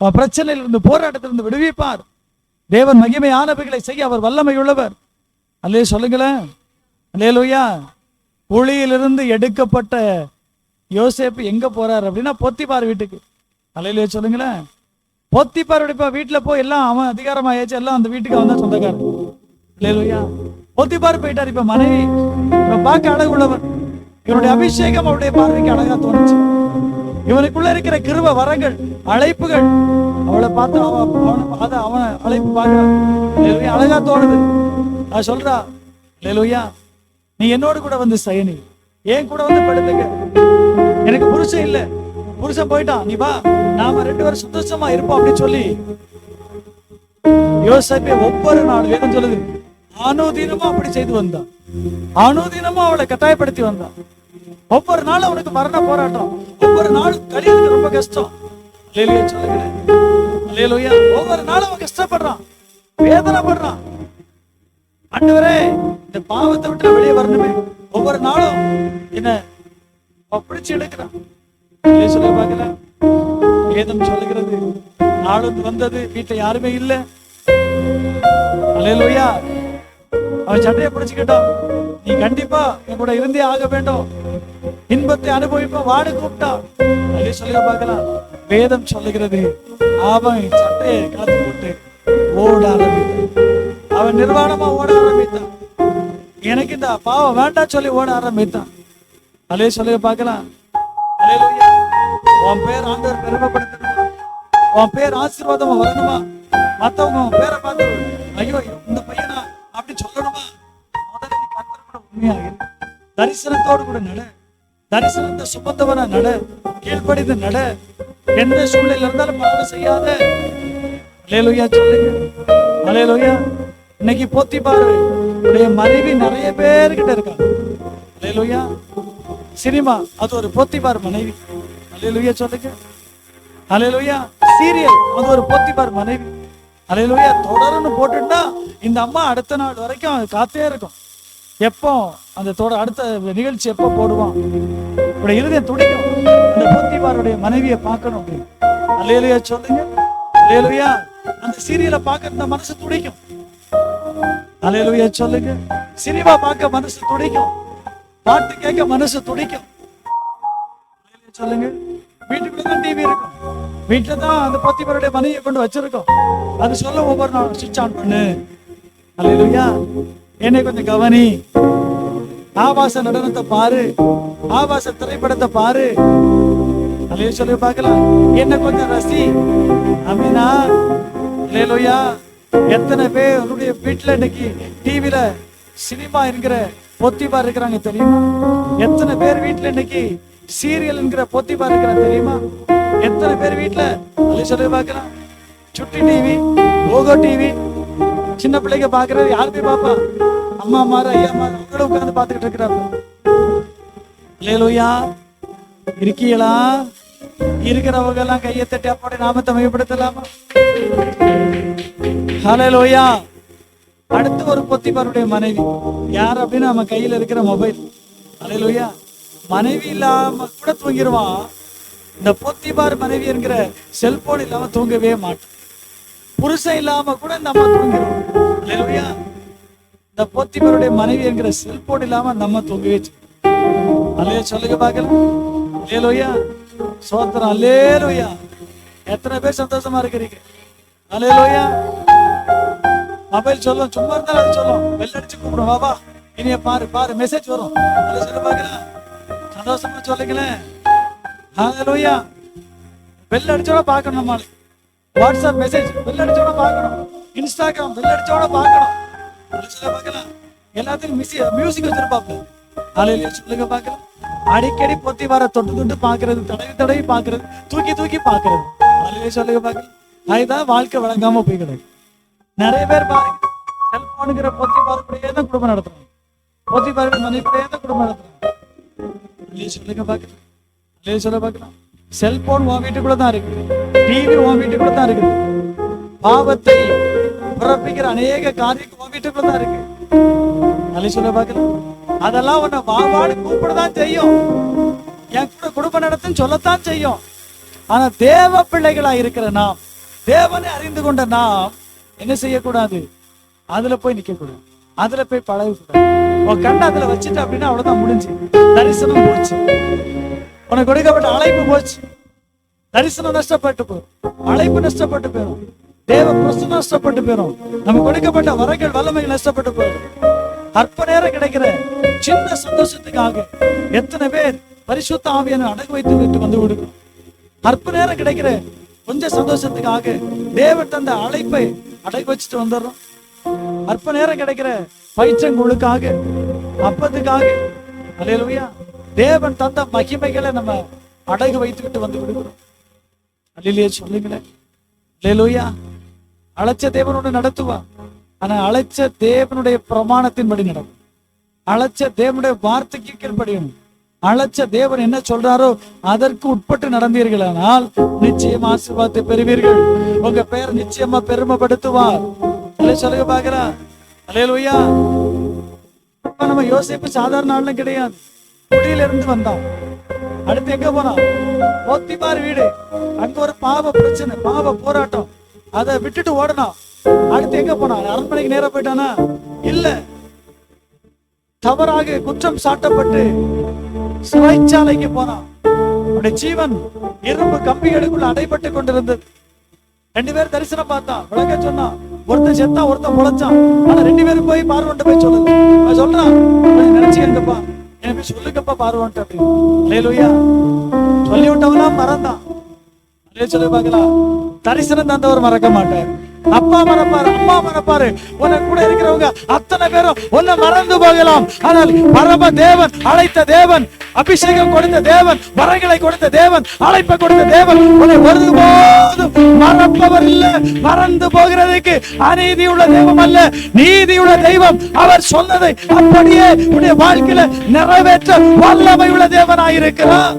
Speaker 2: அவன் பிரச்சனையிலிருந்து போராட்டத்திலிருந்து விடுவிப்பார். தேவன் மகிமையானவைகளை செய்ய அவர் வல்லமை உள்ளவர். அல்லே சொல்லுங்களேன். அல்லேலூயா. குழியிலிருந்து எடுக்கப்பட்ட யோசேப்பு எங்க போறாரு அப்படின்னா போத்திபார் வீட்டுக்கு. அல்லேலூயா சொல்லுங்களேன். போத்திபாருடைய வீட்டுல போய் எல்லாம் அவன் அதிகாரமாயாச்சு, எல்லாம் அந்த வீட்டுக்கு அவன் தான் சொந்தக்காரன். அல்லேலூயா. போத்திபார் போயிட்டார். இப்ப மனைவி இவன் பார்க்க அழகு உள்ளவன். இவனுடைய அபிஷேகம் அவருடைய பார்வைக்கு அழகா தோணுச்சு. இவனுக்குள்ள இருக்கிற கிருப வரங்கள், அழைப்புகள் அவளை பார்த்து அவன் அழைப்பு பார்க்க அழகா தோணுது. அது சொல்றா, அல்லேலூயா, நீ என்னோடு கூட வந்து சயனி, ஏன் கூட வந்து படுத்துக்க. எனக்கு புருஷன் இல்ல, புருஷன் போயிட்டான், நீ வா, நாம 2 பேரும் சந்தோஷமா இருப்போம் அப்படின்னு சொல்லி யோசேப்பை ஒவ்வொரு நாள் வேதம் சொல்லுது அனுதினமும் அப்படி செய்து வந்தான். அனுதினமும் அவளை கட்டாயப்படுத்தி வந்தான். ஒவ்வொரு நாளும் அவனுக்கு மரண போராட்டம், ஒவ்வொரு நாளும் கழிவுக்கு ரொம்ப கஷ்டம். அல்லேலூயா சொல்லுகிறேன். அல்லேலூயா. ஒவ்வொரு நாளும் அவன் கஷ்டப்படுறான், வேதனைப்படுறான். ஆண்டவரே இந்த பாவத்தை விட்டு வெளியே வரணுமே, ஒவ்வொரு நாளும் என்ன பிடிச்சு எடுக்கிறான். சொல்ல பார்க்கல. வேதம் சொல்லுகிறது நாளும் வந்தது, வீட்டுல யாருமே இல்லை. அல்லேலூயா. அவன் சட்டையை பிடிச்சுக்கிட்டான், நீ கண்டிப்பா என் கூட இருந்தே ஆக வேண்டும், இன்பத்தை அனுபவிப்ப வாடு கூப்பிட்டான். அதே சொல்ல பார்க்கலாம். வேதம் சொல்லுகிறது அவன் சட்டையை கலந்து போட்டு ஓட ஆரம்பித்தான். அவன் நிர்வாணமா ஓட ஆரம்பித்தான். எனக்கு இந்த பாவம் வேண்டாம் சொல்லி ஓட ஆரம்பித்தான். அதே சொல்ல பார்க்கலாம். அல்லேலூயா. உன் பேர் ஆண்டவர் பெருமைப்படுத்தணுமா, உன் பேர் ஆசீர்வாதமா வரணுமா, மத்தவங்க உன் பேரை பார்த்து ஐயோ இந்த பையனா அப்படி சொல்லணுமா, முதல்ல நீ கர்த்தர் கூட உண்மையாக இரு. தரிசனத்தோடு கூட நட, தரிசனத்தை சுமந்தவனா நட, கீழ்ப்படிந்து நட, எந்த சூழ்நிலையில இருந்தாலும் பாவம் செய்யாத. அல்லேலூயா சொல்லுங்க. அல்லேலூயா. இன்னைக்கு போத்திபார் உடைய மனைவி நிறைய பேர்கிட்ட இருக்காங்க. அல்லேலூயா. சினிமா அது ஒரு போத்திபார் மனைவி. அல்லேலூயா சொல்லுங்க. அல்லேலூயா. சீரியல் அது ஒரு போத்திபார் மனைவி. அல்லேலூயா. தொடர்ந்து போட்டுட்டா இந்த அம்மா அடுத்த நாள் வரைக்கும் காத்தே இருக்கும். எப்போ அந்த அடுத்த நிகழ்ச்சி எப்போ போடுவான், இருதயம் துடிக்கும், அந்த போத்திபாருடைய மனைவியை பார்க்கணும் அப்படின்னு. அல்லேலூயா சொல்லுங்க. அல்லேலூயா. அந்த சீரியலை பார்க்க இந்த மனசு துடிக்கும். அல்லேலூயா சொல்லுங்க. சினிமா பார்க்க மனசு துடிக்கும், பாட்டு கேட்க மனசு துடிக்கும். சொல்லுங்க. வீட்டுக்குள்ளதான் டிவி இருக்கும், வீட்டுல தான் அந்த போத்திபாருடைய மனைவியை கொண்டு வச்சிருக்கோம். அது சொல்ல ஒவ்வொரு நாள் சுவிட்ச் ஆன் பண்ணு. அல்லேலூயா. என்னை கொஞ்சம் கவனி, ஆபாச நடனத்தை பாரு, ஆபாச திரைப்படத்தை பாரு. அல்லேலூயா சொல்லி பார்க்கலாம். என்ன கொஞ்சம் ரசி. அமீனா. அல்லேலூயா. எத்தனை பேர் உன்னுடைய வீட்டுல இன்னைக்கு டிவில சினிமா என்கிற போத்திபார் இருக்கிறாங்க தெரியுமா? எத்தனை பேர் வீட்டுல இன்னைக்கு சீரியல் என்கிற போத்திபார் இருக்கிறாங்க தெரியுமா? எத்தனை பேர் வீட்டுல சொல்லி பார்க்கலாம். சுட்டி டிவி, ஓகோ டிவி, சின்ன பிள்ளைங்க பாக்குறது யாருமே பாப்பா, அம்மா மாறு ஐயா மாறு அவங்களும் உட்கார்ந்து பாத்துக்கிட்டு இருக்கிறாங்க. அல்லேலூயா. இருக்கீங்களா? இருக்கிறவங்க எல்லாம் கையை தட்டி அப்படி நாமத்தை மையப்படுத்தலாமா? ஹல்லேலூயா. அடுத்து ஒரு போத்திபாருடைய மனைவி யார் அப்படின்னா நம்ம கையில இருக்கிற மொபைல். அல்லேலூயா. மனைவி இல்லாம கூட தூங்கிடுவான். இந்த பொத்திபார் மனைவி என்கிற செல்போன் இல்லாம தூங்கவே மாட்டான். புருஷன் இல்லாம கூட இந்த அம்மா தூங்கிடுவோம். அல்லேலூயா. இந்த பொத்திபாருடைய மனைவி என்கிற செல்போன் இல்லாம நம்ம தூங்கவே அல்லேலூயா. சொல்லுங்க பார்க்கலாம். அல்லேலூயா. சோத்திரம். அல்லேலூயா. எத்தனை பேர் சந்தோஷமா இருக்கிறீங்க? அல்லேலூயா. மொபைல் சொல்லும், சும்மா இருந்தாலும் அது சொல்லும், பெல் அடிச்சு கூப்பிடும், வாபா இனிய பாரு பாரு மெசேஜ் வரும். சொல்ல பார்க்கலாம். சந்தோஷமா சொல்லுங்களேன். அல்லேலூயா. பெல் அடிச்சோட பார்க்கணும். நம்மளு வாட்ஸ்அப் மெசேஜ் பெல் அடிச்சோட பார்க்கணும். இன்ஸ்டாகிராம் பெல் அடிச்சோட பார்க்கணும். சொல்ல பார்க்கலாம். எல்லாத்துக்கும் மியூசிக் வச்சிருப்பாப்ல. அல்லேலூயா. சொல்லுங்க பார்க்கலாம். அடிக்கடி பொத்தி வர தொட்டு தொட்டு பாக்குறது, தடவி தடவி பாக்குறது, தூக்கி தூக்கி பாக்குறது. அல்லேலூயா. சொல்லுங்க பார்க்கலாம். அதுதான் வாழ்க்கை வழங்காம போய் கிடக்கு. நிறைய பேர் பாருங்க, செல்போனுங்கிற பொத்தி பார்க்கக்கூடிய தான் குடும்பம் நடத்துறாங்க. பொத்தி பார்க்க மனைவியே தான் குடும்பம் நடத்துறாங்க. சொல்லுங்க பார்க்கலாம். சொல்ல பார்க்கலாம். செல்போன் உன் வீட்டுக்குள்ள தான் இருக்கு, டிவி உன் வீட்டுக்குள்ள தான் இருக்குது, பாவத்தை பிறப்பிக்கிற அநேக காரியங்கள் உன் வீட்டுக்குள்ள தான் இருக்கு. நல்ல சொல்ல பார்க்கலாம். அதெல்லாம் உன்னை வாவாடு கூப்பிடதான் செய்யும், என் கூட குடும்பம் நடத்துன்னு சொல்லத்தான் செய்யும். ஆனா தேவ பிள்ளைகளா இருக்கிற நாம், தேவனை அறிந்து கொண்ட நாம் என்ன செய்யக்கூடாது? அதுல போய் நிக்க கூடாது, அதுல போய் பழகக்கூடாது. உன் கண்ணை அதுல வச்சுட்டு அப்படின்னா அவ்வளவுதான், முடிஞ்சு. தரிசனம் போச்சு, உனக்கு கொடுக்கப்பட்ட அழைப்பு போச்சு. தரிசனம் நஷ்டப்பட்டு போயிடும், அழைப்பு நஷ்டப்பட்டு போயிடும், தேவ பிரசனம் நஷ்டப்பட்டு போயிடும், நம்ம கொடுக்கப்பட்ட வரங்கள் வல்லமைகள் நஷ்டப்பட்டு போயிடும். அற்ப நேரம் கிடைக்கிற சின்ன சந்தோஷத்துக்காக எத்தனை பேர் பரிசுத்த ஆவியான அடகு வைத்து விட்டு வந்து விடுகிறோம். அற்ப நேரம் கிடைக்கிற கொஞ்சம் சந்தோஷத்துக்காக தேவன் தந்த அழைப்பை அடகு வச்சுட்டு வந்துடுறோம். அற்ப நேரம் கிடைக்கிற பயிற்சங்களுக்காக, அப்பத்துக்காக, அல்லேலூயா, தேவன் தந்த மகிமைகளை நம்ம அடகு வைத்துக்கிட்டு வந்து விடுகிறோம். அல்லேலூயா. சொல்லுங்களேன். அல்லேலூயா. அழைச்ச தேவனோட நடத்துவா, ஆனா அழைச்ச தேவனுடைய பிரமாணத்தின்படி நடக்கும். அழைச்ச தேவனுடைய வார்த்தைக்கு கீழ்ப்படியணும். அழைச்ச தேவன் என்ன சொல்றாரோ அதற்கு உட்பட்டு நடந்தீர்களானால் நிச்சயம் ஆசீர்வாதத்தை பெறுவீர்கள். உங்க பெயர் நிச்சயமா பெருமைப்படுத்துவார். சொல்லுங்க பாக்குறா. அல்லேலூயா. நம்ம யோசிப்பு சாதாரண ஆளும் கிடையாது. குடியில இருந்து வந்தான், அடுத்து எங்க போனான்? போத்திபார் வீடு. அங்க ஒரு பாவ பிரச்சனை, பாவ போராட்டம், அதை விட்டுட்டு ஓடனா. அடுத்து எங்க போனான்? அரண்மனைக்கு நேரா போயிட்டானா? இல்ல, தவறாக குற்றம் சாட்டப்பட்டு சிறைச்சாலைக்கு போனான். அவருடைய ஜீவன் இரும்பு கம்பிகளுக்குள்ள அடைபட்டு கொண்டிருந்தது. 2 பேர் தரிசனம் பார்த்தான், விளக்க சொன்னான். ஒருத்தன் செத்தான், ஒருத்தன் முளைச்சான். ஆனா 2 பேரும் போய் பார்வன்ட்ட போய் சொல்லுது. சொல்றான், நினைச்சுக்கப்பா, எனக்கு சொல்லுங்கப்பா பார்வன்ட்ட அப்படின்னு. அல்லேலூயா. சொல்லி விட்டவெல்லாம் மறந்தான். சொல்லி பார்க்கலாம். தரிசனம் தந்தவர் மறக்க மாட்டார். அப்பா மறப்பாரு, அம்மா மறப்பாரு, உனக்கு கூட இருக்கிறவங்க அத்தனை பேரும் உன்னை மறந்து போகலாம். ஆனால் பரம தேவன், அழைத்த தேவன், அபிஷேகம் கொடுத்த தேவன், வரங்களை கொடுத்த தேவன், அழைப்பை கொடுத்த தேவன் உன்னை ஒருபோதும் மறப்பவர் இல்ல. மறந்து போகிறதுக்கு அநீதி உள்ள தெய்வம் அல்ல, நீதி உள்ள தெய்வம். அவர் சொன்னதை அப்படியே உன்னுடைய வாழ்க்கையில நிறைவேற்ற வல்லமை உள்ள தேவனாயிருக்கிறார்.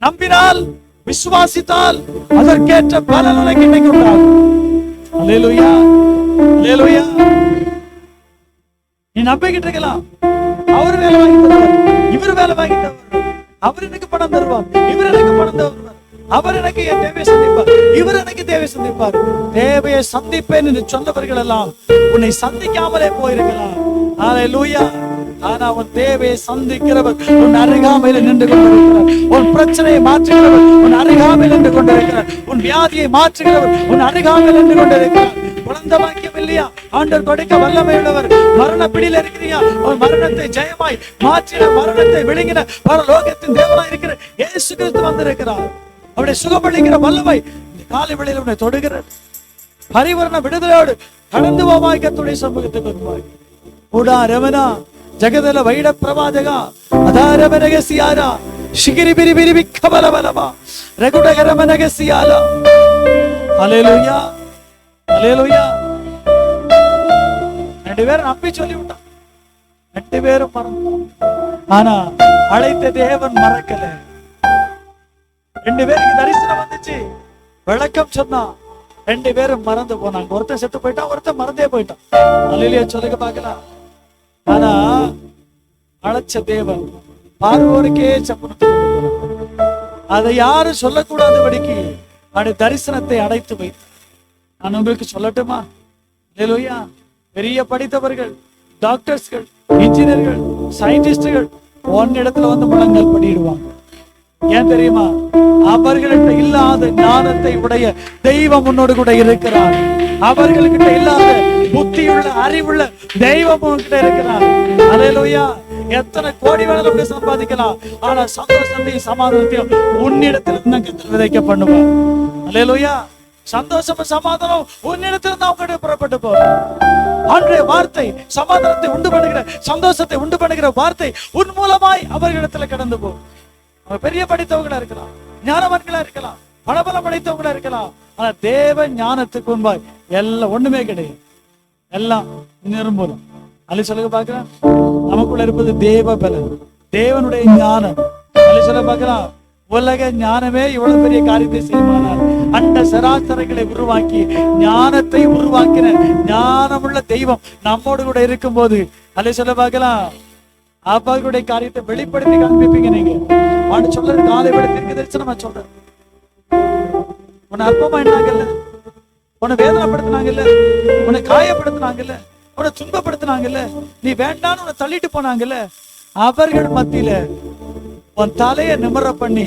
Speaker 2: நம்பினால், விசுவாசித்தால் அதற்கேற்ற பலன் உனக்கு இன்னைக்கு உண்டாகும். அல்லேலூயா. அல்லேலூயா. நீ நம்பிக்கிட்டு இருக்கலாம், அவர் வேலை வாங்கி தருவார், இவர் வேலை வாங்கி தருவார், அவர் எனக்கு பணம் தருவார், இவர் எனக்கு பணம் தருவார், அவர் எனக்கு என் தேவையை சந்திப்பார், இவர் எனக்கு தேவை சந்திப்பார். தேவையை சந்திப்பேன் என்று சொன்னவர்கள் எல்லாம் உன்னை சந்திக்காமலே போயிருக்கலாம். அல்லேலூயா. ஆனா உன் தேவையை சந்திக்கிறவர் உன் அருகாமையில் நின்று கொண்டிருக்கிறார். உன் பிரச்சனையை மாற்றுகிறவர் உன் அருகாமையில் நின்று கொண்டிருக்கிறார். உன் வியாதியை மாற்றுகிறவர் உன் அருகாமையில் நின்று கொண்டிருக்கிறார். குழந்தை வாக்கியம் இல்லையா? ஆண்டவர் கொடுக்க வல்லமை உள்ளவர். மரண பிடியில் இருக்கிறியா? ஒரு மரணத்தை ஜெயமாய் மாற்றின, மரணத்தை விழுங்கின பரலோகத்தின் தேவனாய் இருக்கிற இயேசு கிறிஸ்து வந்திருக்கிறார். அவருடைய சுகப்படுகிற வல்லமை காலை வேளையில் உன்னை தொடுகிறது. பரிவர்ண விடுதலையோடு கடந்து போவாய் கர்த்தருடைய சமூகத்துக்கு வருவாய். உடா ரமணா ஜகதல வைட பிரவாதகா அதாரமனகசியாரா ಶಿಗಿರಿ ಬಿರಿ ಬಿರಿ ಬಿಕ್ಕಬಲಬಲಬ ರಗುಡಗರಮನಗಸಿಯಾಲ. ஹல்லேலூயா. ஹல்லேலூயா. 2 பேரும் நம்பி சொல்லி விட்டான், 2 பேரும் மறந்து. ஆனா அழைத்த தேவன் மறக்கல. 2 பேருக்கு தரிசனம் வந்துச்சு, விளக்கம் சொன்னா, 2 பேரும் மறந்து போனாங்க. ஒருத்தன் செத்து போயிட்டான், ஒருத்தன் மறந்தே போயிட்டான். அல்லேலூயா. சொல்லுங்க பார்க்கலாம். ஆனா அழைச்ச தேவன் பார்வோருக்கே சம்பளத்தை கொண்டு போனார். அதை யாரும் சொல்லக்கூடாதபடிக்கு அந்த தரிசனத்தை அடைத்து வைத்தார். நான் உங்களுக்கு சொல்லட்டுமா? அல்லேலூயா. பெரிய படித்தவர்கள், டாக்டர்ஸ்கள், இன்ஜினியர்கள், சயின்டிஸ்டுகள் ஒன்னிடத்துல வந்து முழங்கல் பண்ணிடுவாங்க. ஏன் தெரியுமா? அவர்கள்ட்ட இல்லாத ஞானத்தை உடைய தெய்வம் முன்னோடு கூட இருக்கிறார். அவர்கள்கிட்ட இல்லாத புத்தியுள்ள அறிவுள்ள தெய்வம் உன்கிட்ட இருக்கிறார். அல்லேலூயா. எத்தனை கோடி வேணாலும் சம்பாதிக்கலாம், ஆனா சந்தோஷத்தையும் சமாதானத்தையும் உன்னிடத்தில் கர்த்தர் விதைக்க பண்ணுவார். அல்லேலூயா. சந்தோஷமும் சமாதானம் உன்னிடத்தில் தான் உங்களுடைய புறப்பட்டு போகும். அன்றைய வார்த்தை சமாதானத்தை உண்டு பண்ணுகிற, சந்தோஷத்தை உண்டு பண்ணுகிற வார்த்தை உன் மூலமாய் அவர்களிடத்துல கடந்து போகும். அவங்க பெரிய படித்தவங்களா இருக்கலாம், ஞானவன்களா இருக்கலாம், பணபலம் படைத்தவங்களா இருக்கலாம், ஆனா தேவ ஞானத்துக்கு முன்பாய் எல்லாம் ஒண்ணுமே கிடையாது, எல்லாம் நிர்மூலம். அல்ல சொல்லுங்க பாக்கலாம். நமக்குள்ள இருப்பது தேவ பலன், தேவனுடைய ஞானம். அல்ல சொல்ல பாக்கலாம். உலக ஞானமே இவ்வளவு பெரிய காரியத்தை செய்வானால் அண்ட சராசரங்களை உருவாக்கி ஞானத்தை உருவாக்கின ஞானமுள்ள தெய்வம் நம்மோடு கூட இருக்கும் போது அல்ல சொல்ல பார்க்கலாம். அப்பாவுடைய காரியத்தை வெளிப்படுத்தி காண்பிப்பீங்க நீங்க. ஆண்டு சொல்ற காலை வெளித்திருக்கு தரிசனமா சொல்றேன். உன்னை அற்பமா என்னாங்கல்ல, உன்னை வேதனைப்படுத்தினாங்கல்ல, உன்னை காயப்படுத்தினாங்கல்ல, உன்னை துன்பப்படுத்தினாங்கல்ல, நீ வேண்டான்னு உன்னை தள்ளிட்டு போனாங்கல்ல, அவர்கள் மத்தியில உன் தலையை நிமிர பண்ணி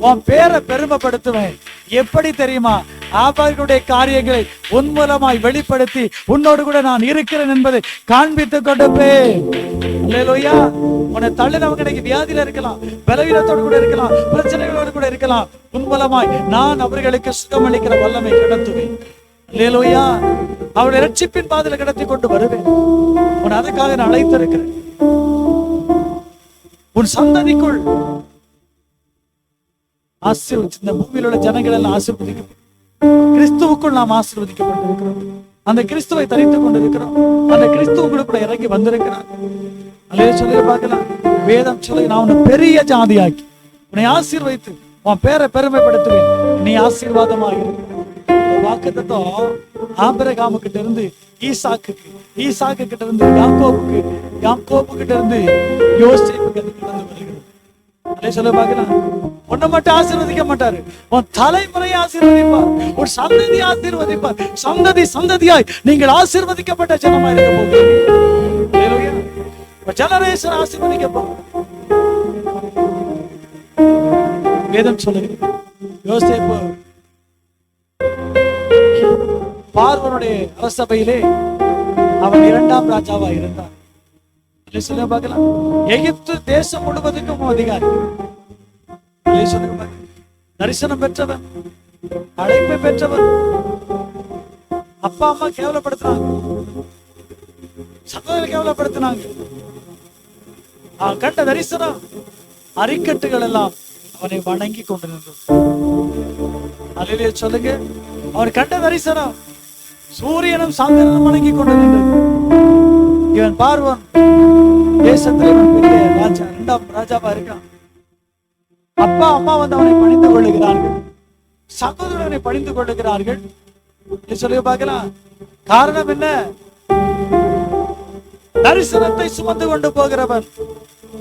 Speaker 2: உன் பேரை பெருமைப்படுத்துவேன். எப்படி தெரியுமா? அவர்களுடைய காரியங்களை உன் மூலமாய் வெளிப்படுத்தி உன்னோடு கூட நான் இருக்கிறேன் என்பதை காண்பித்து கொடுப்பேன். அல்லேலூயா. உன்னை தள்ளினவங்க இன்னைக்கு வியாதியில இருக்கலாம், பலவீனத்தோடு கூட இருக்கலாம், பிரச்சனைகளோடு கூட இருக்கலாம். உன் மூலமாய் நான் அவர்களுக்கு சுகமளிக்கிற வல்லமை கடத்துவேன். அல்லேலூயா. அவருடைய ரட்சிப்பின் பாதையில கடத்தி கொண்டு வருவேன். உன் அதுக்காக நான் அழைத்திருக்கிறேன். உன் சந்ததிக்குள் ஆசீர்வதிச்சு இந்த பூமியில் உள்ள ஜனங்கள் எல்லாம் ஆசீர்வதிக்கப்படும். கிறிஸ்துவுக்குள் நாம் ஆசீர்வதிக்கப்பட்டிருக்கிறோம். அந்த கிறிஸ்துவை தரித்துக் கொண்டிருக்கிறோம். அந்த கிறிஸ்து உங்களுக்குள்ள இறங்கி வந்திருக்கிறார். அல்லே சொல்லி பார்க்கலாம். வேதம் சொல்லி நான் உன்னை பெரிய ஜாதியாக்கி உன்னை ஆசீர்வதித்து உன் பேரை பெருமைப்படுத்துவேன், நீ ஆசீர்வாதமாக இருக்கிற வாக்குத்தத்தம் ஆபிரகாமு கிட்ட இருந்து ஈசாக்குக்கு, ஈசாக்கு கிட்ட இருந்து யாக்கோபுக்கு, யாக்கோபு கிட்ட இருந்து யோசேப்புக்கு கடந்து வருகிறது. அதே சொல்ல பார்க்கலாம். உன்னை மட்டும் ஆசீர்வதிக்க மாட்டாரு, உன் தலைமுறையை ஆசீர்வதிப்பார், ஒரு சந்ததி ஆசீர்வதிப்பார். சந்ததி சந்ததியாய் நீங்கள் ஆசீர்வதிக்கப்பட்ட ஜனமா இருக்க போகிறீங்க. ஜெனரேஷன் ஆசீர்வதிக்க போகிறோம். வேதம் சொல்லுகிறது. யோசேப்பு பார்வோனுடைய அரசபையிலே அவன் 2ஆம் ராஜாவா இருந்தான். சொல்ல பார்க்கலாம். எகிப்து தேசம் முழுவதுக்கும் அதிகாரி. தரிசனம் பெற்றவன், அழைப்பை பெற்றவன். அப்பா அம்மா கேவலப்படுத்தினாங்க, சகோதரர்கள் கேவலப்படுத்தினாங்க. அவன் கண்ட தரிசனம் அரிக்கட்டுகள் எல்லாம் அவனை வணங்கி கொண்டு நின்றது. அல்லேலூயா சொல்லுங்க. அவன் கண்ட தரிசனம் சூரியனும் சந்திரனும் வணங்கி கொண்டு நின்றது. இவன் பார்வன் தேசத்துல பெரிய ராஜா, 2ஆம் ராஜாவா இருக்கான். அப்பா அம்மா வந்து அவனை பணிந்து கொள்ளுகிறார்கள், சகோதரனை பணிந்து கொள்ளுகிறார்கள். சொல்லி பார்க்கலாம். காரணம் என்ன? தரிசனத்தை சுமந்து கொண்டு போகிறவன்,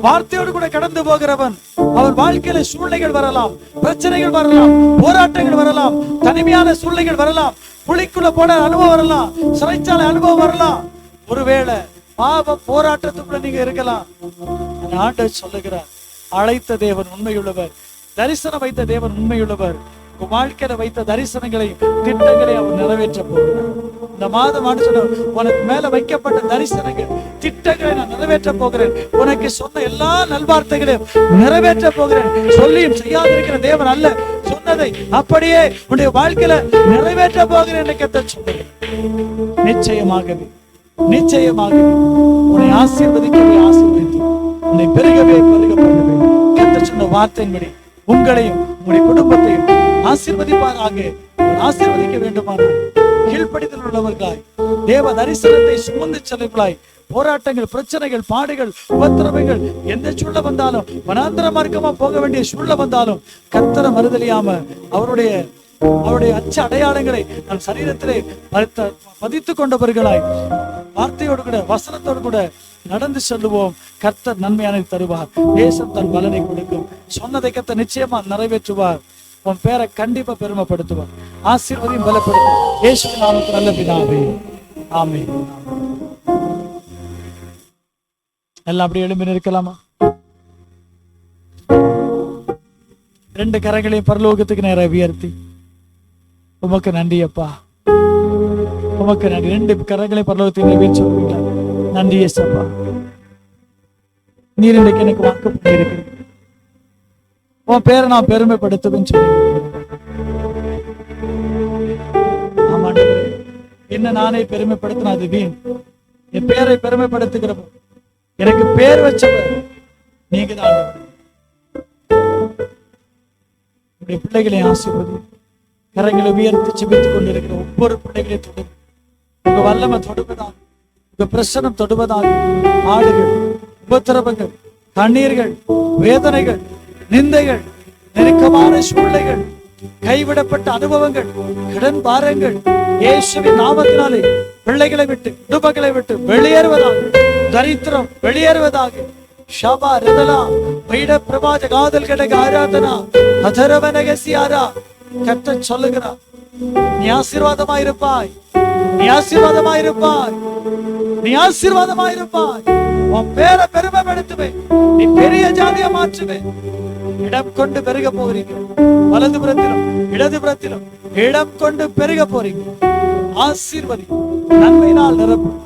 Speaker 2: வார்த்தையோடு கூட கடந்து போகிறவன். அவன் வாழ்க்கையில சூழ்நிலைகள் வரலாம், பிரச்சனைகள் வரலாம், போராட்டங்கள் வரலாம், தனிமையான சூழ்நிலைகள் வரலாம், புலிக்குள்ள போன அனுபவம் வரலாம், சிறைச்சாலை அனுபவம் வரலாம். ஒருவேளை பாவ போராட்டத்துக்குள்ள நீங்க இருக்கலாம். ஆண்டவர் சொல்லுகிறார், அழைத்த தேவன் உண்மையுள்ளவர், தரிசனம் வைத்த தேவன் உண்மையுள்ளவர். உங்க வாழ்க்கையில வைத்த தரிசனங்களையும் திட்டங்களையும் அவர் நிறைவேற்ற போகிறார். இந்த மாதம் உனக்கு மேல வைக்கப்பட்ட தரிசனங்கள் திட்டங்களை நான் நிறைவேற்ற போகிறேன். உனக்கு சொன்ன எல்லா நல்வார்த்தைகளையும் நிறைவேற்ற போகிறேன். சொல்லியும் செய்யாதிருக்கிற தேவன் அல்ல, சொன்னதை அப்படியே உன்னுடைய வாழ்க்கையில நிறைவேற்ற போகிறேன். கர்த்தர் சொல்லுகிறேன். நிச்சயமாகவே நிச்சயமாகவே உன்னை ஆசீர்வதிக்கவே ஆசீர்வதித்து உன்னை பெருகவே பெருக பண்ணுவேன். கர்த்தர் சொன்ன வார்த்தையின்படி உங்களையும் உங்களுடைய குடும்பத்தையும் ஆசீர்வதிப்பாராக. ஆசீர்வதிக்க வேண்டுமானால் கீழ்ப்படிதல் உள்ளவர்களாய், தேவ தரிசனத்தை சுமந்து செல்வர்களாய், போராட்டங்கள், பிரச்சனைகள், பாடுகள், உபத்திரவங்கள் எந்த சூழ்நிலை வந்தாலும், வனாந்தர மார்க்கமா போக வேண்டிய சூழ்நிலை வந்தாலும் கர்த்தரை மறுதலியாம அவருடைய அச்ச அடையாளங்களை நம் சரீரத்திலே பதித்துக் கொண்டவர்களாய், வார்த்தையோடு கூட வசனத்தோடு கூட நடந்து செல்லுவோம். கர்த்தர் நன்மையானதை தருவார். தேசம் தன் பலனை கொடுக்கும். சொன்னதை கர்த்தர் நிச்சயமா நிறைவேற்றுவார். உன் பேரை கண்டிப்பா பெருமைப்படுத்துவார். ஆசீர்வதியும் பலப்படுத்தும். இயேசுவின் நாமத்தில் நல்ல பிதாவே, ஆமென். எல்லாம் அப்படி எழும்பி நிற்கலாமா? ரெண்டு கரங்களையும் பரலோகத்துக்கு நேரம் உயர்த்தி, உமக்கு நன்றி அப்பா, உமக்கு நன்றி. ரெண்டு கரங்களையும் பரலோகத்துக்கு நிறைவேற்றி சொல்லுவீங்களா? நன்றி ஏசப்பா, நீர் இன்றைக்கு எனக்கு வாக்கு பண்ணியிருக்கிறீங்க. உன் பேரை நான் பெருமைப்படுத்துவேன்னு சொல்லி. ஆமாண்டவரே, என்ன நானே பெருமைப்படுத்தினா அது வீண். என் பேரை பெருமைப்படுத்துகிறப்ப எனக்கு பேர் வச்சவர் நீங்க தான். உடைய பிள்ளைகளை ஆசீர்வதி. கரங்களை உயர்த்தி ஜெபித்துக் கொண்டிருக்கிற ஒவ்வொரு பிள்ளைகளையும் தொடுங்க. உங்க வல்லமை தொடுவதாக, உங்க பிரசனம் தொடுவதாக. ஆடுகள், உபத்திரவங்கள், கண்ணீர்கள், வேதனைகள், நிந்தைகள், நெருக்கமான சூழ்நிலைகள், கைவிடப்பட்ட அனுபவங்கள், கடன் பாரங்கள் இயேசுவின் நாமத்தினாலே பிள்ளைகளை விட்டு, குடும்பங்களை விட்டு வெளியேறுவதாக. தரித்திரம் வெளியேறுவதாக. ஷபா ரதலா வைட பிரபாஜ காதல் கடக ஆராதனா அதரவனகசியாரா. கர்த்தர் சொல்லுகிறார், நீ ஆசீர்வாதமாயிருப்பாய், நீ ஆசீர்வாதமாயிருப்பாய், நீ ஆசீர்வாதமாயிருப்பாய். உன் பேரை பெருமைப்படுத்துவேன். நீ பெரிய ஜாதியா மாற்றுவேன். இடம் கொண்டு பெருக போறீங்க. வலதுபுறத்திலும் இடதுபுறத்திலும் இடம் கொண்டு பெருக போறீங்க. ஆசீர்வதி, நன்மையினால் நிரப்பும்.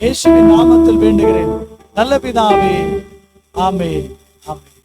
Speaker 2: இயேசுவின் நாமத்தில் வேண்டுகிறேன் நல்ல பிதாவே, ஆமென், ஆமென்.